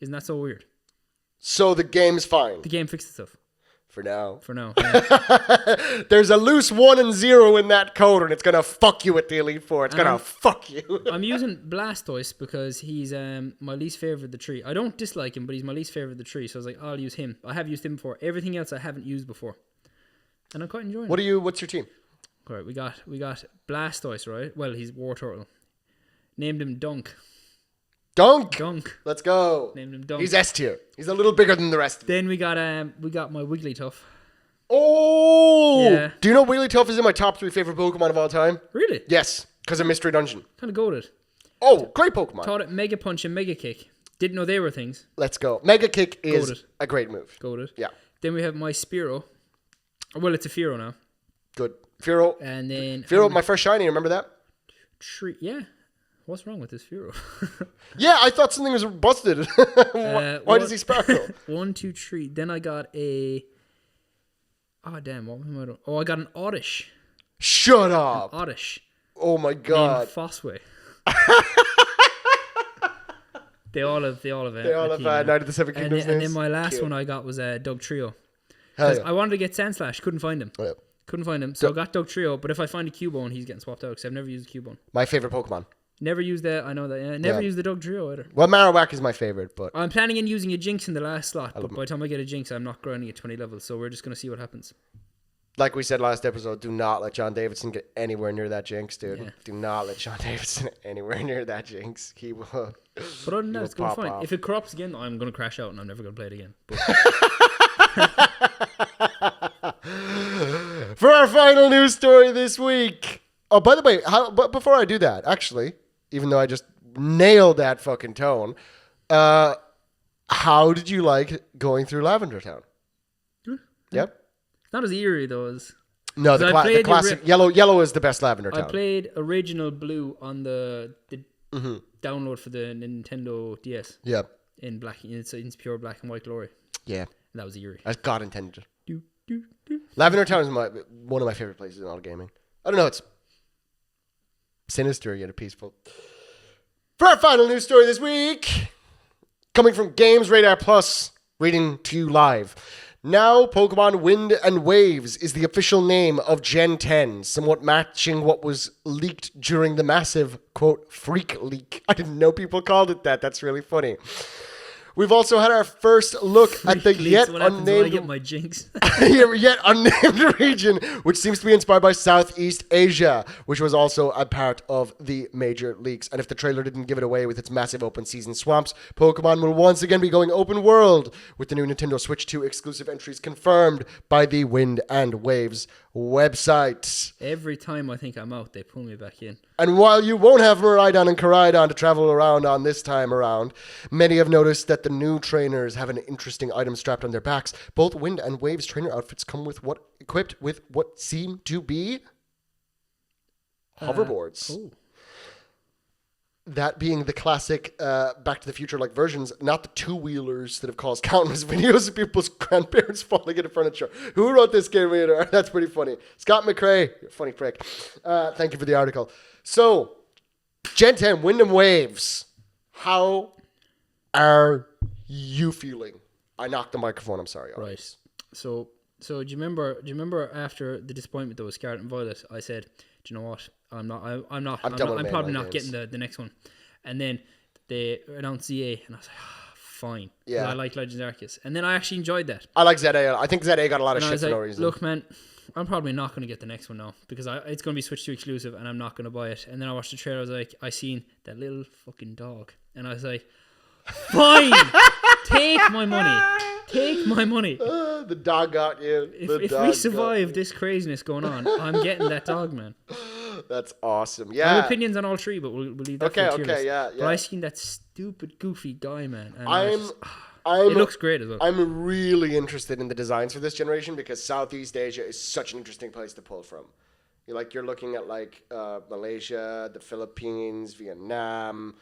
Isn't that so weird? So the game's fine. The game fixed itself. For now. Yeah. There's a loose 1 and 0 in that code, and it's going to fuck you with the Elite Four. It's going to fuck you. I'm using Blastoise because he's my least favorite of the tree. I don't dislike him, but he's my least favorite of the tree. So I was like, I'll use him. I have used him before. Everything else I haven't used before. And I'm quite enjoying it. What's your team? All right, we got Blastoise, right? Well, he's War Turtle. Named him Dunk. Dunk. Let's go. Named him Dunk. He's S tier. He's a little bigger than the rest of them. Then we got my Wigglytuff. Oh! Yeah. Do you know Wigglytuff is in my top 3 favorite Pokemon of all time? Really? Yes, because of Mystery Dungeon. Kind of goated. Oh, great Pokemon. Taught it Mega Punch and Mega Kick. Didn't know they were things. Let's go. Mega Kick is Goated. a great move. Goated. Yeah. Then we have my Spearow. Well, it's a Fearow now. Good. Fearow. And then my first shiny, remember that? Yeah. What's wrong with this Fearow? Yeah, I thought something was busted. Why does he sparkle? 1, 2, 3. Then I got a... Oh, damn. What am I doing? Oh, I got an Oddish. Shut up. Oddish. Oh, my God. Fosway. They all have Night of the Seven Kingdoms. And then my last one I got was Doug Trio. Hell yeah. I wanted to get Sandslash. Couldn't find him. Oh, yeah. Couldn't find him. So I got Doug Trio. But if I find a Cubone, he's getting swapped out because I've never used a Cubone. My favorite Pokemon. Never used that. I know that. Yeah. Never used the Doug Trio either. Well, Marowak is my favorite, but I'm planning on using a Jinx in the last slot. But by the time I get a Jinx, I'm not grinding at 20 levels. So we're just going to see what happens. Like we said last episode, do not let John Davidson get anywhere near that Jinx, dude. Yeah. Do not let John Davidson anywhere near that Jinx. He will. But other than that, it's going fine. Off. If it corrupts again, I'm going to crash out and I'm never going to play it again. For our final news story this week. Oh, by the way, but before I do that, actually, even though I just nailed that fucking tone, how did you like going through Lavender Town? Yep. Not as eerie though as no, the classic yellow is the best Lavender Town. I played original Blue on the download for the Nintendo DS. Yeah. In black, it's pure black and white glory. Yeah. And that was eerie. As God intended. Lavender Town is one of my favorite places in all gaming. I don't know, it's sinister yet peaceful. For our final news story this week, coming from Games Radar Plus, reading to you live. Now, Pokemon Wind and Waves is the official name of Gen 10, somewhat matching what was leaked during the massive, quote, freak leak. I didn't know people called it that. That's really funny. We've also had our first look at the yet What happens when I get unnamed, my jinx? yet unnamed region, which seems to be inspired by Southeast Asia, which was also a part of the major leaks. And if the trailer didn't give it away with its massive open season swamps, Pokemon will once again be going open world with the new Nintendo Switch 2 exclusive entries confirmed by the Wind and Waves website. Every time I think I'm out, they pull me back in. And while you won't have Miraidon and Koraidon to travel around on this time around, many have noticed that the new trainers have an interesting item strapped on their backs. Both Wind and Waves trainer outfits come with equipped with what seem to be hoverboards. That being the classic Back to the Future-like versions, not the two-wheelers that have caused countless videos of people's grandparents falling into furniture. Who wrote this game reader? That's pretty funny. Scott McRae, you funny prick. Thank you for the article. So, Gen 10, Wind and Waves. How are you feeling? I knocked the microphone. I'm sorry. Right. So do you remember after the disappointment that was Scarlet and Violet, I said, do you know what? I'm probably not getting the next one. And then they announced ZA, and I was like, fine. Yeah. I like Legends Arceus. And then I actually enjoyed that. I like ZA. I think ZA got a lot of And I shit was for like, no reason. look, man, I'm probably not going to get the next one now because it's going to be Switch 2 exclusive, and I'm not going to buy it. And then I watched the trailer. I was like, I seen that little fucking dog, and I was like, fine, take my money. Take my money. The dog got you. If we survive this craziness going on, I'm getting that dog, man. That's awesome. I Yeah. have opinions on all three, but we'll leave that for the tier list. Yeah. But I seen that stupid, goofy guy, man. And it looks great as well. I'm really interested in the designs for this generation because Southeast Asia is such an interesting place to pull from. You're looking at Malaysia, the Philippines, Vietnam.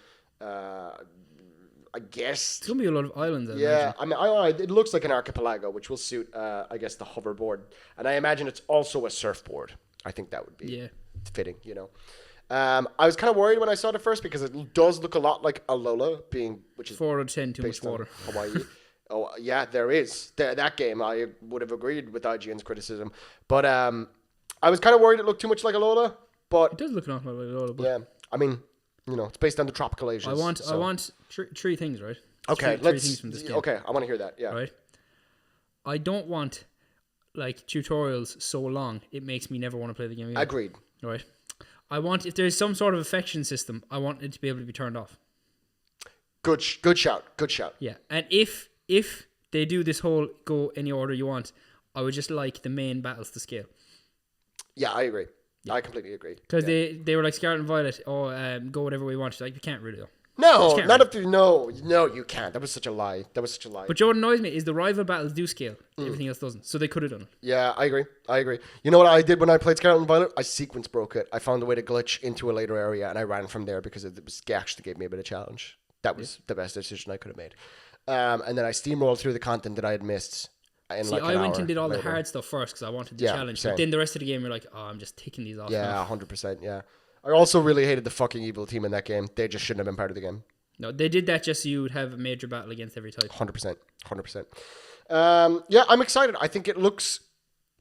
I guess It's gonna be a lot of islands. yeah, it looks like an archipelago, which will suit, I guess, the hoverboard, and I imagine it's also a surfboard. I think that would be fitting, I was kind of worried when I saw it at first because it does look a lot like Alola, which is 4 out of 10 too much water. Hawaii. Oh yeah, there is that game. I would have agreed with IGN's criticism, but I was kind of worried it looked too much like Alola. But It does look an awful lot like Alola. But yeah, I mean, it's based on the tropical Asians. I want three things, right? Okay, three things from this game. Okay, I want to hear that. Yeah. Right. I don't want tutorials so long it makes me never want to play the game again. Agreed. Right. I want, if there's some sort of affection system, I want it to be able to be turned off. Good shout. Yeah, and if they do this whole go any order you want, I would just like the main battles to scale. Yeah, I agree. Yeah. I completely agree. Because they were like Scarlet and Violet, go whatever way you want. Like, you can't really though. No, no, you can't. That was such a lie. But what annoys me is the rival battles do scale. Everything else doesn't. So they could have done it. Yeah, I agree. You know what I did when I played Scarlet and Violet? I sequence broke it. I found a way to glitch into a later area, and I ran from there because it actually gave me a bit of challenge. That was the best decision I could have made. And then I steamrolled through the content that I had missed. I went and did all the hard stuff first because I wanted the challenge. Same. But then the rest of the game, you're like, I'm just ticking these off. Yeah, 100%. Yeah. I also really hated the fucking evil team in that game. They just shouldn't have been part of the game. No, they did that just so you would have a major battle against every type. 100%. Yeah, I'm excited. I think it looks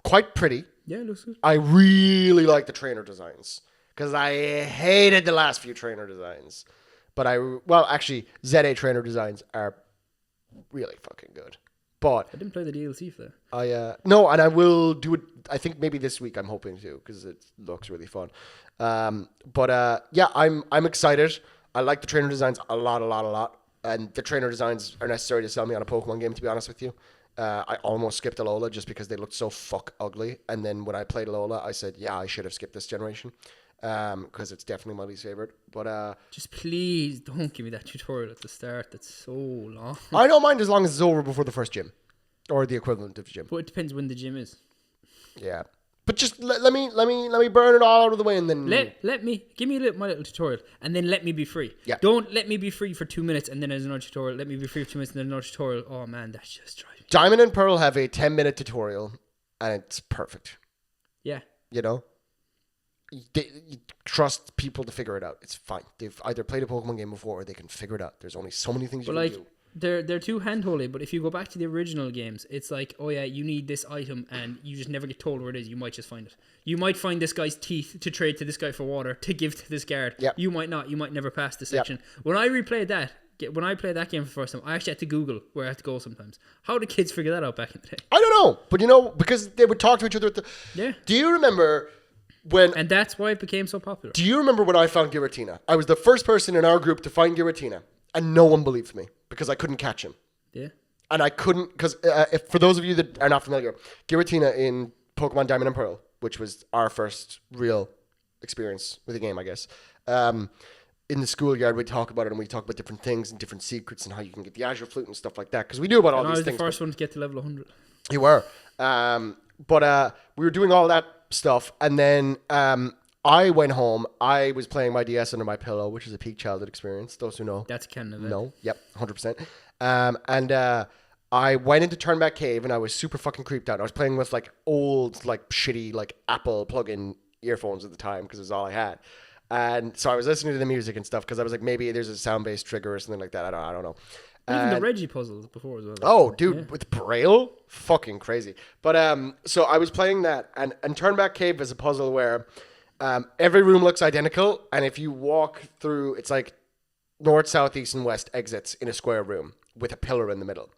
quite pretty. Yeah, it looks good. I really like the trainer designs because I hated the last few trainer designs. But actually, ZA trainer designs are really fucking good. But I didn't play the DLC for that. And I will do it. I think maybe this week I'm hoping to because it looks really fun. I'm excited. I like the trainer designs a lot. And the trainer designs are necessary to sell me on a Pokemon game, to be honest with you. I almost skipped Alola just because they looked so fuck ugly. And then when I played Alola, I said, yeah, I should have skipped this generation. Because it's definitely my least favorite. But just please don't give me that tutorial at the start. That's so long. I don't mind as long as it's over before the first gym. Or the equivalent of the gym. But it depends when the gym is. Yeah. But just let me burn it all out of the way and then give me my little tutorial and then let me be free. Yeah. Don't let me be free for 2 minutes and then there's another tutorial. Let me be free for 2 minutes and then another tutorial. Oh man, that's just driving me. Diamond and Pearl have a 10-minute tutorial and it's perfect. Yeah. You trust people to figure it out. It's fine. They've either played a Pokemon game before or they can figure it out. There's only so many things you can do. They're too hand-holdy, but if you go back to the original games, it's like, oh yeah, you need this item, and you just never get told where it is. You might just find it. You might find this guy's teeth to trade to this guy for water, to give to this guard. Yep. You might not. You might never pass the section. Yep. When I replayed that, when I played that game for the first time, I actually had to Google where I had to go sometimes. How did kids figure that out back in the day? I don't know, but because they would talk to each other. Yeah. Do you remember when? And that's why it became so popular. Do you remember when I found Giratina? I was the first person in our group to find Giratina, and no one believed me because I couldn't catch him. Yeah. And I couldn't, because for those of you that are not familiar, Giratina in Pokemon Diamond and Pearl, which was our first real experience with the game, I guess. In the schoolyard, we'd talk about it, and we'd talk about different things and different secrets and how you can get the Azure Flute and stuff like that, because we knew about all these things. I was the first one to get to level 100. You were. But we were doing all that stuff, and then I went home. I was playing my DS under my pillow, which is a peak childhood experience, those who know. That's canon of it. No, yep, 100%. And I went into Turnback Cave, and I was super fucking creeped out. I was playing with like old, like shitty, like Apple plug-in earphones at the time because it was all I had. And so I was listening to the music and stuff because I was like, maybe there's a sound-based trigger or something like that. I don't know. Even the Reggie puzzles before as well. Oh, dude, with Braille? Fucking crazy. But so I was playing that, and Turnback Cave is a puzzle where every room looks identical, and if you walk through, it's like north, south, east, and west exits in a square room with a pillar in the middle.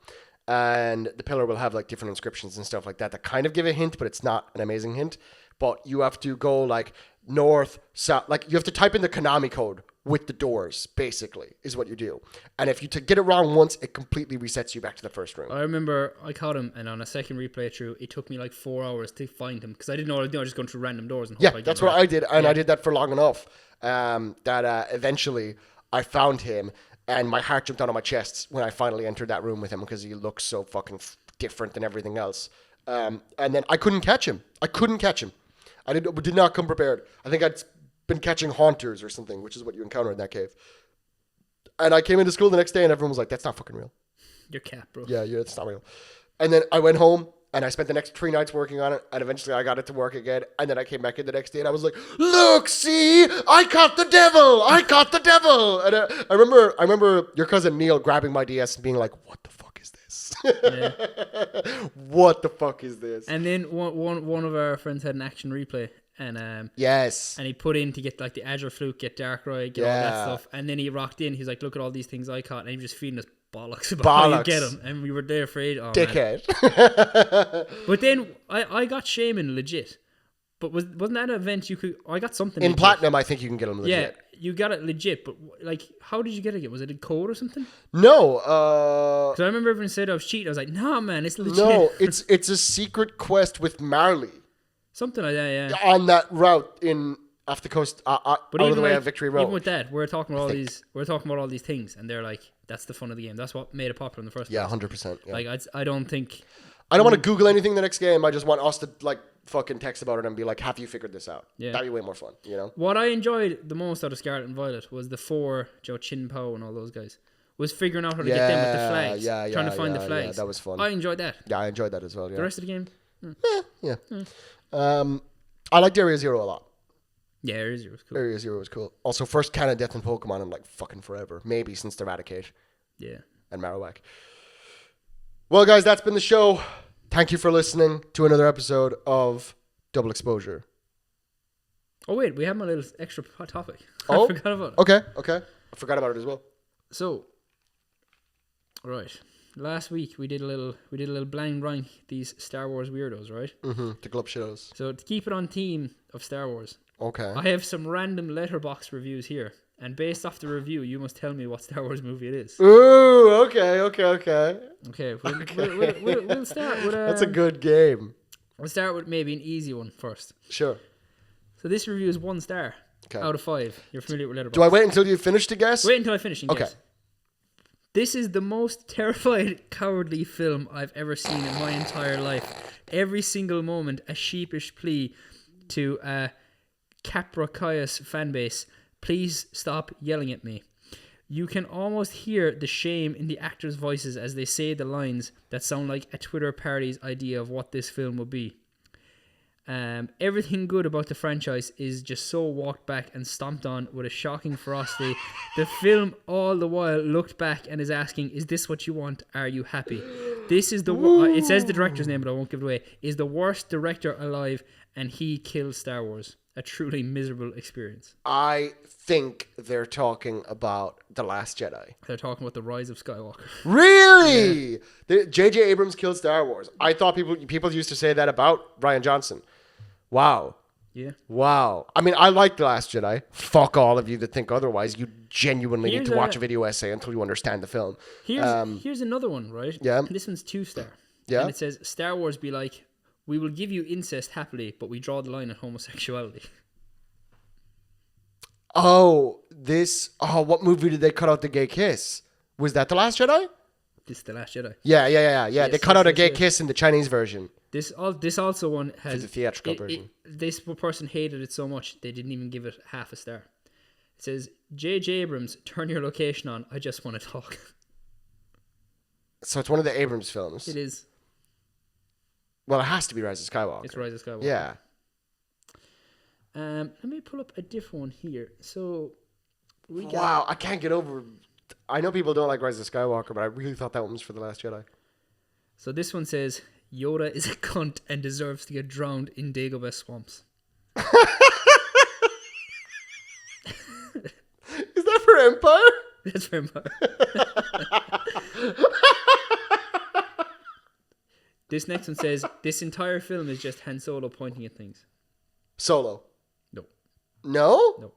And the pillar will have like different inscriptions and stuff like that kind of give a hint, but it's not an amazing hint. But you have to go like north, south, like you have to type in the Konami code with the doors, basically, is what you do. And if you get it wrong once, it completely resets you back to the first room. I remember I caught him, and on a second replay through, it took me like 4 hours to find him because I didn't know what I was doing. I was just going through random doors and hope I that's what I did, and I did that for long enough that eventually I found him, and my heart jumped out of my chest when I finally entered that room with him because he looked so fucking different than everything else. And then I couldn't catch him. I did not come prepared. I think I'd been catching haunters or something, which is what you encounter in that cave. And I came into school the next day, and everyone was like, "That's not fucking real." Your cat, bro. Yeah, it's not real. And then I went home, and I spent the next 3 nights working on it, and eventually I got it to work again. And then I came back in the next day, and I was like, "Look, see, I caught the devil! I caught the devil!" And I remember your cousin Neil grabbing my DS and being like, "What the fuck is this? What the fuck is this?" And then one of our friends had an action replay, and yes, and he put in to get like the Azure Flute, get Darkrai, get all that stuff, and then he rocked in. He's like, "Look at all these things I caught," and he was just feeding us bollocks about how you get them, and we were there afraid. Oh, dickhead. But then I got Shaman legit. But wasn't that an event you could? I got something in legit. Platinum. I think you can get them legit. Yeah, you got it legit. But like, how did you get it? Was it a code or something? No. Because I remember everyone said I was cheating. I was like, nah, man, it's legit. No, it's a secret quest with Marley. Something like that, yeah. On that route in off the coast, but out of the way of Victory Road. Even with that, we're talking about all these things, and they're like, that's the fun of the game. That's what made it popular in the first place. Yeah, 100%. Yeah. Like, I don't think. I don't want to Google anything the next game. I just want us to like fucking text about it and be like, "Have you figured this out?" Yeah. That'd be way more fun, you know. What I enjoyed the most out of Scarlet and Violet was the 4 Joe Chin Po and all those guys. Was figuring out how to get them with the flags. Trying to find the flags. Yeah, that was fun. I enjoyed that. Yeah, I enjoyed that as well. Yeah. The rest of the game. Yeah. I liked Area Zero a lot. Yeah, Area Zero was cool. Area Zero was cool. Also, first canon death in Pokemon in like fucking forever. Maybe since Eradicate. Yeah. And Marowak. Well, guys, that's been the show. Thank you for listening to another episode of Double Exposure. Oh, wait, we have my little extra topic. Oh, I forgot about it. Okay. I forgot about it as well. So, right. Last week we did a little blind rank these Star Wars weirdos, right? Mm-hmm. The Glub Shadows. So to keep it on theme of Star Wars, okay, I have some random letterbox reviews here, and based off the review, you must tell me what Star Wars movie it is. Ooh, okay. Okay, we'll start with. That's a good game. We'll start with maybe an easy one first. Sure. So this review is 1 star out of 5. You're familiar with letterbox. Do I wait until you finish to guess? Wait until I finish. Okay. Guess. This is the most terrified, cowardly film I've ever seen in my entire life. Every single moment, a sheepish plea to a Capra Caius fanbase. Please stop yelling at me. You can almost hear the shame in the actors' voices as they say the lines that sound like a Twitter party's idea of what this film would be. Everything good about the franchise is just so walked back and stomped on with a shocking ferocity. The film all the while looked back and is asking, is this what you want? Are you happy? This is the it says the director's name, but I won't give it away, is the worst director alive, and he killed Star Wars. A truly miserable experience. I think they're talking about The Last Jedi. They're talking about the rise of Skywalker. Really? Yeah. J.J. Abrams killed Star Wars. I thought people used to say that about Rian Johnson. Wow. Yeah. Wow. I mean, I like The Last Jedi. Fuck all of you that think otherwise. You genuinely need to watch a video essay until you understand the film. Here's another one, right? Yeah. This one's 2-star. Yeah. And it says, Star Wars be like, we will give you incest happily, but we draw the line at homosexuality. What movie did they cut out the gay kiss? Was that The Last Jedi? This is The Last Jedi. Yeah. Yes, they cut out a gay kiss in the Chinese version. This also one has... For the theatrical version. This person hated it so much, they didn't even give it half a star. It says, J.J. Abrams, turn your location on. I just want to talk. So it's one of the Abrams films. It is. Well, it has to be Rise of Skywalker. It's Rise of Skywalker. Yeah. Let me pull up a different one here. So, Wow, I can't get over... I know people don't like Rise of Skywalker, but I really thought that one was for The Last Jedi. So this one says, Yoda is a cunt and deserves to get drowned in Dagobah swamps. Is that for Empire? That's for Empire. This next one says, this entire film is just Han Solo pointing at things. Solo. No. No? No.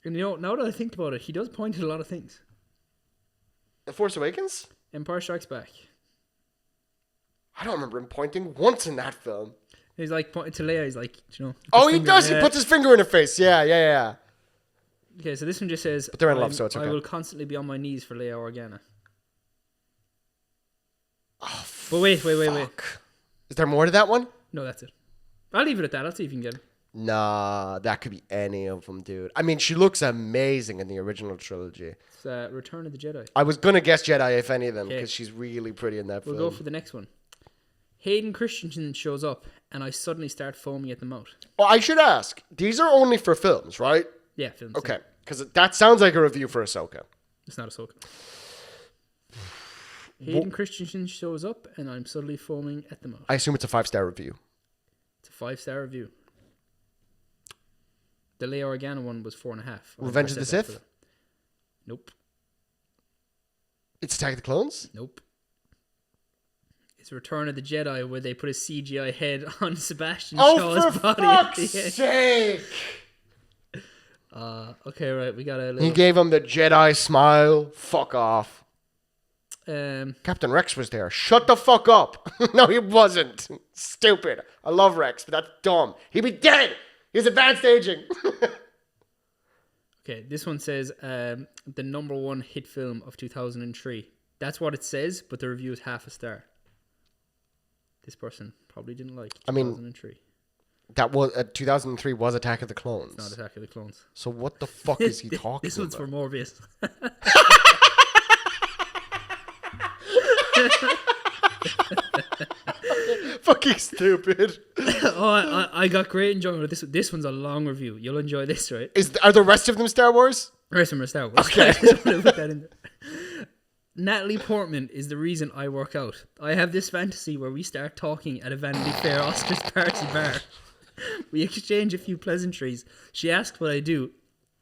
And now that I think about it, he does point at a lot of things. The Force Awakens? Empire Strikes Back. I don't remember him pointing once in that film. He's like pointing to Leia. He's like, Oh, he does. He puts his finger in her face. Yeah. Okay, so this one just says, but they're in love, so it's okay. I will constantly be on my knees for Leia Organa. Oh, but wait. Is there more to that one? No, that's it. I'll leave it at that. I'll see if you can get it. Nah, that could be any of them, dude. I mean, she looks amazing in the original trilogy. It's Return of the Jedi. I was going to guess Jedi, if any of them, because she's really pretty in that film. We'll go for the next one. Hayden Christensen shows up, and I suddenly start foaming at the mouth. Well, I should ask. These are only for films, right? Yeah, films. Okay, because that sounds like a review for Ahsoka. It's not Ahsoka. Hayden Christensen shows up, and I'm suddenly foaming at the mouth. I assume it's a 5-star review. It's a 5-star review. The Leia Organa one was 4.5. Revenge of the Sith? Nope. It's Attack of the Clones? Nope. It's Return of the Jedi, where they put a CGI head on Sebastian Shaw's body. Oh, for fuck's sake! Okay, right. We got a little... He gave him the Jedi smile. Fuck off. Captain Rex was there. Shut the fuck up. No, he wasn't. Stupid. I love Rex, but that's dumb. He'd be dead. He's advanced aging. Okay, this one says the #1 hit film of 2003. That's what it says, but the review is half a star. This person probably didn't like 2003. That was 2003 was Attack of the Clones. It's not Attack of the Clones. So what the fuck is he talking about? This one's for Morbius. Fucking stupid. I got great enjoyment with this. This one's a long review. You'll enjoy this, right? Are the rest of them Star Wars? The rest of them are Star Wars. Okay. I just want to put that in there. Natalie Portman is the reason I work out. I have this fantasy where we start talking at a Vanity Fair Oscars party bar. We exchange a few pleasantries. She asks what I do.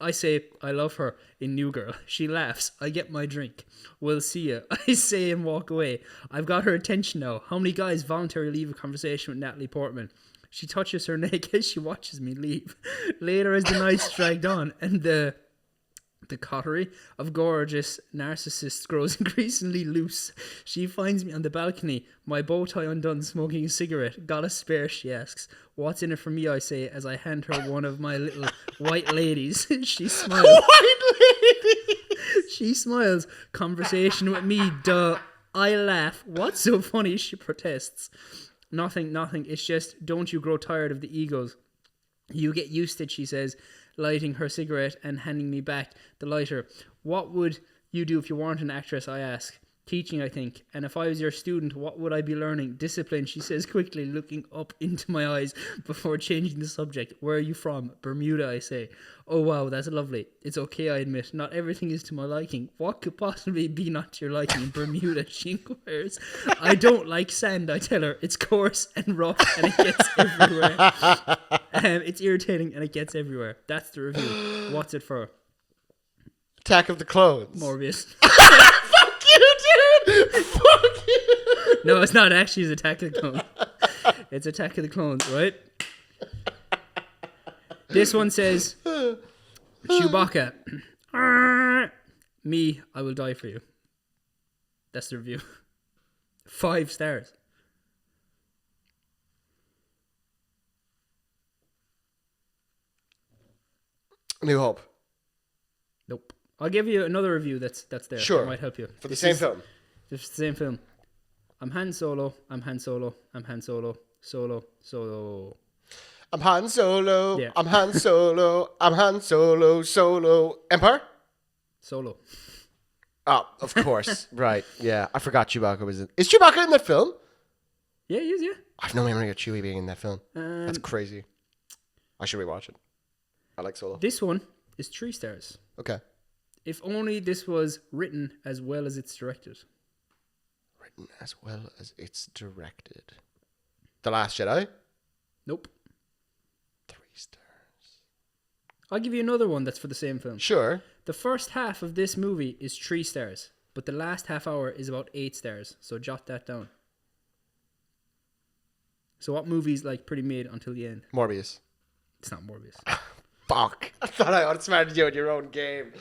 I say I love her in New Girl. She laughs. I get my drink. We'll see ya. I say and walk away. I've got her attention now. How many guys voluntarily leave a conversation with Natalie Portman? She touches her neck as she watches me leave. Later, as the nights dragged on and the coterie of gorgeous narcissists grows increasingly loose, she finds me on the balcony, my bow tie undone, smoking a cigarette. Got a spare, she asks. What's in it for me, I say, as I hand her one of my little white ladies. She smiles. White lady! She smiles. Conversation with me, duh. I laugh. What's so funny, she protests. Nothing. It's just, don't you grow tired of the egos. You get used to it, she says, lighting her cigarette and handing me back the lighter. What would you do if you weren't an actress, I ask. Teaching, I think. And if I was your student, what would I be learning? Discipline, she says quickly, looking up into my eyes before changing the subject. Where are you from? Bermuda, I say. Oh, wow, that's lovely. It's okay, I admit. Not everything is to my liking. What could possibly be not to your liking in Bermuda? She inquires. I don't like sand, I tell her. It's coarse and rough and it gets everywhere. It's irritating and it gets everywhere. That's the review. What's it for? Attack of the Clones. Morbius. Fuck you, dude! Fuck you! No, it's not actually. It's Attack of the Clones. It's Attack of the Clones, right? This one says, Chewbacca. Me, I will die for you. That's the review. 5 stars. New Hope. Nope. I'll give you another review that's there. Sure. That might help you. For the same film. It's the same film. I'm Han Solo. I'm Han Solo. I'm Han Solo. Solo. I'm Han Solo. Yeah. I'm Han Solo. I'm Han Solo. Solo. Empire? Solo. Oh, of course. Right. Yeah. I forgot Chewbacca was in. Is Chewbacca in that film? Yeah, he is, yeah. I have no memory of Chewie being in that film. That's crazy. I should rewatch it. I like Solo. This one is 3 stars. Okay. If only this was written as well as it's directed. Written as well as it's directed. The Last Jedi? Nope. 3 stars. I'll give you another one that's for the same film. Sure. The first half of this movie is 3 stars, but the last half hour is about 8 stars. So jot that down. So what movie's like pretty mid until the end? Morbius. It's not Morbius. Fuck. I thought I outsmarted you in your own game.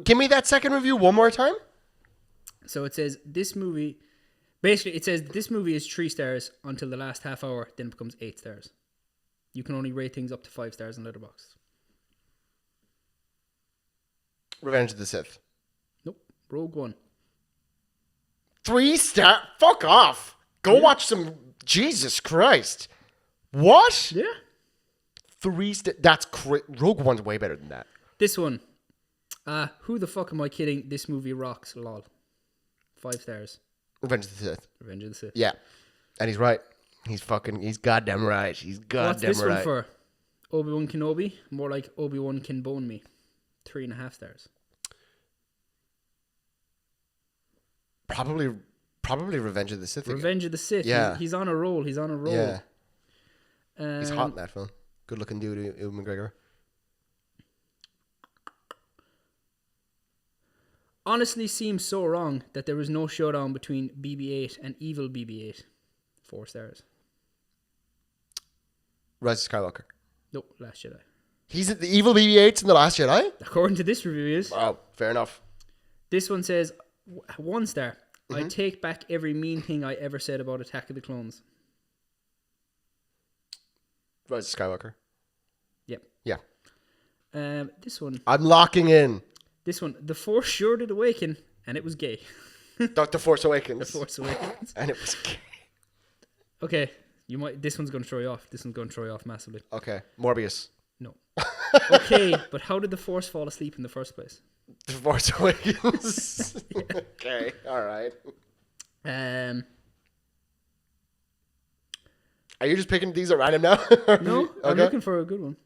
Give me that second review one more time. So it says this movie, basically it says this movie is 3 stars until the last half hour, then it becomes 8 stars. You can only rate things up to 5 stars in Letterboxd. Revenge of the Sith. Nope. Rogue One. 3 star. Fuck off. Go watch some. Jesus Christ. What? Yeah. 3 star. That's Rogue One's way better than that. This one. Who the fuck am I kidding? This movie rocks. Lol. 5 stars. Revenge of the Sith. Revenge of the Sith. Yeah. And he's right. He's goddamn right. He's goddamn What's this right. one for? Obi-Wan Kenobi? More like Obi-Wan can bone me. 3.5 stars. Probably Revenge of the Sith. Revenge of the Sith. Yeah. He's on a roll. Yeah. He's hot Um, in that film. Good looking dude, Ewan McGregor. honestly seems so wrong that there was no showdown between BB-8 and evil BB-8. 4 stars. Rise of Skywalker. Nope, Last Jedi. He's the evil BB-8's in The Last Jedi? According to this review, he is. Wow, fair enough. This one says 1 star. I take back every mean thing I ever said about Attack of the Clones. Rise of Skywalker. Yep. Yeah. This one. I'm locking in. This one. The Force sure did awaken, and it was gay. The Force Awakens. The Force Awakens. And it was gay. Okay, you might. This one's going to throw you off. This one's going to throw you off massively. Okay, Morbius. No. Okay, but how did the Force fall asleep in the first place? The Force Awakens. Okay, all right. Are you just picking these at random now? No, I'm Okay. looking for a good one.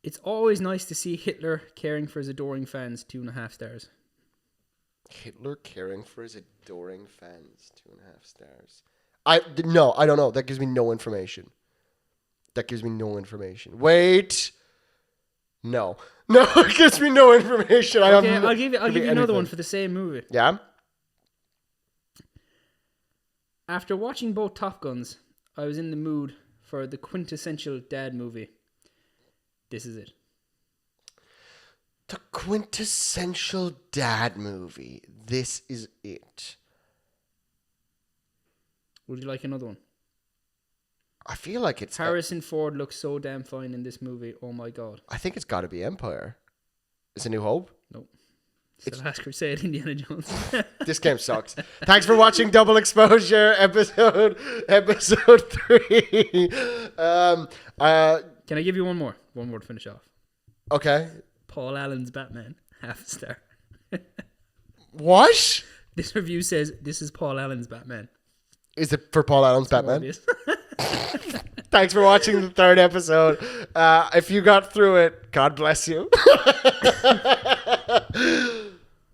It's always nice to see Hitler caring for his adoring fans. 2.5 stars. Hitler caring for his adoring fans. 2.5 stars. No, I don't know. That gives me no information. Wait. No, it gives me no information. Okay, I'll give you another one for the same movie. Yeah. After watching both Top Guns, I was in the mood for the quintessential dad movie. This is it. The quintessential dad movie. This is it. Would you like another one? I feel like it's... Harrison Ford looks so damn fine in this movie. Oh my god. I think it's got to be Empire. Is it New Hope? Nope. It's The Last Crusade, Indiana Jones. This game sucks. Thanks for watching Double Exposure episode 3. Can I give you one more? One more to finish off. Okay. Paul Allen's Batman. half a star. What? This review says this is Paul Allen's Batman. Is it for Paul Allen's Batman? Obvious. Thanks for watching the third episode. If you got through it, God bless you.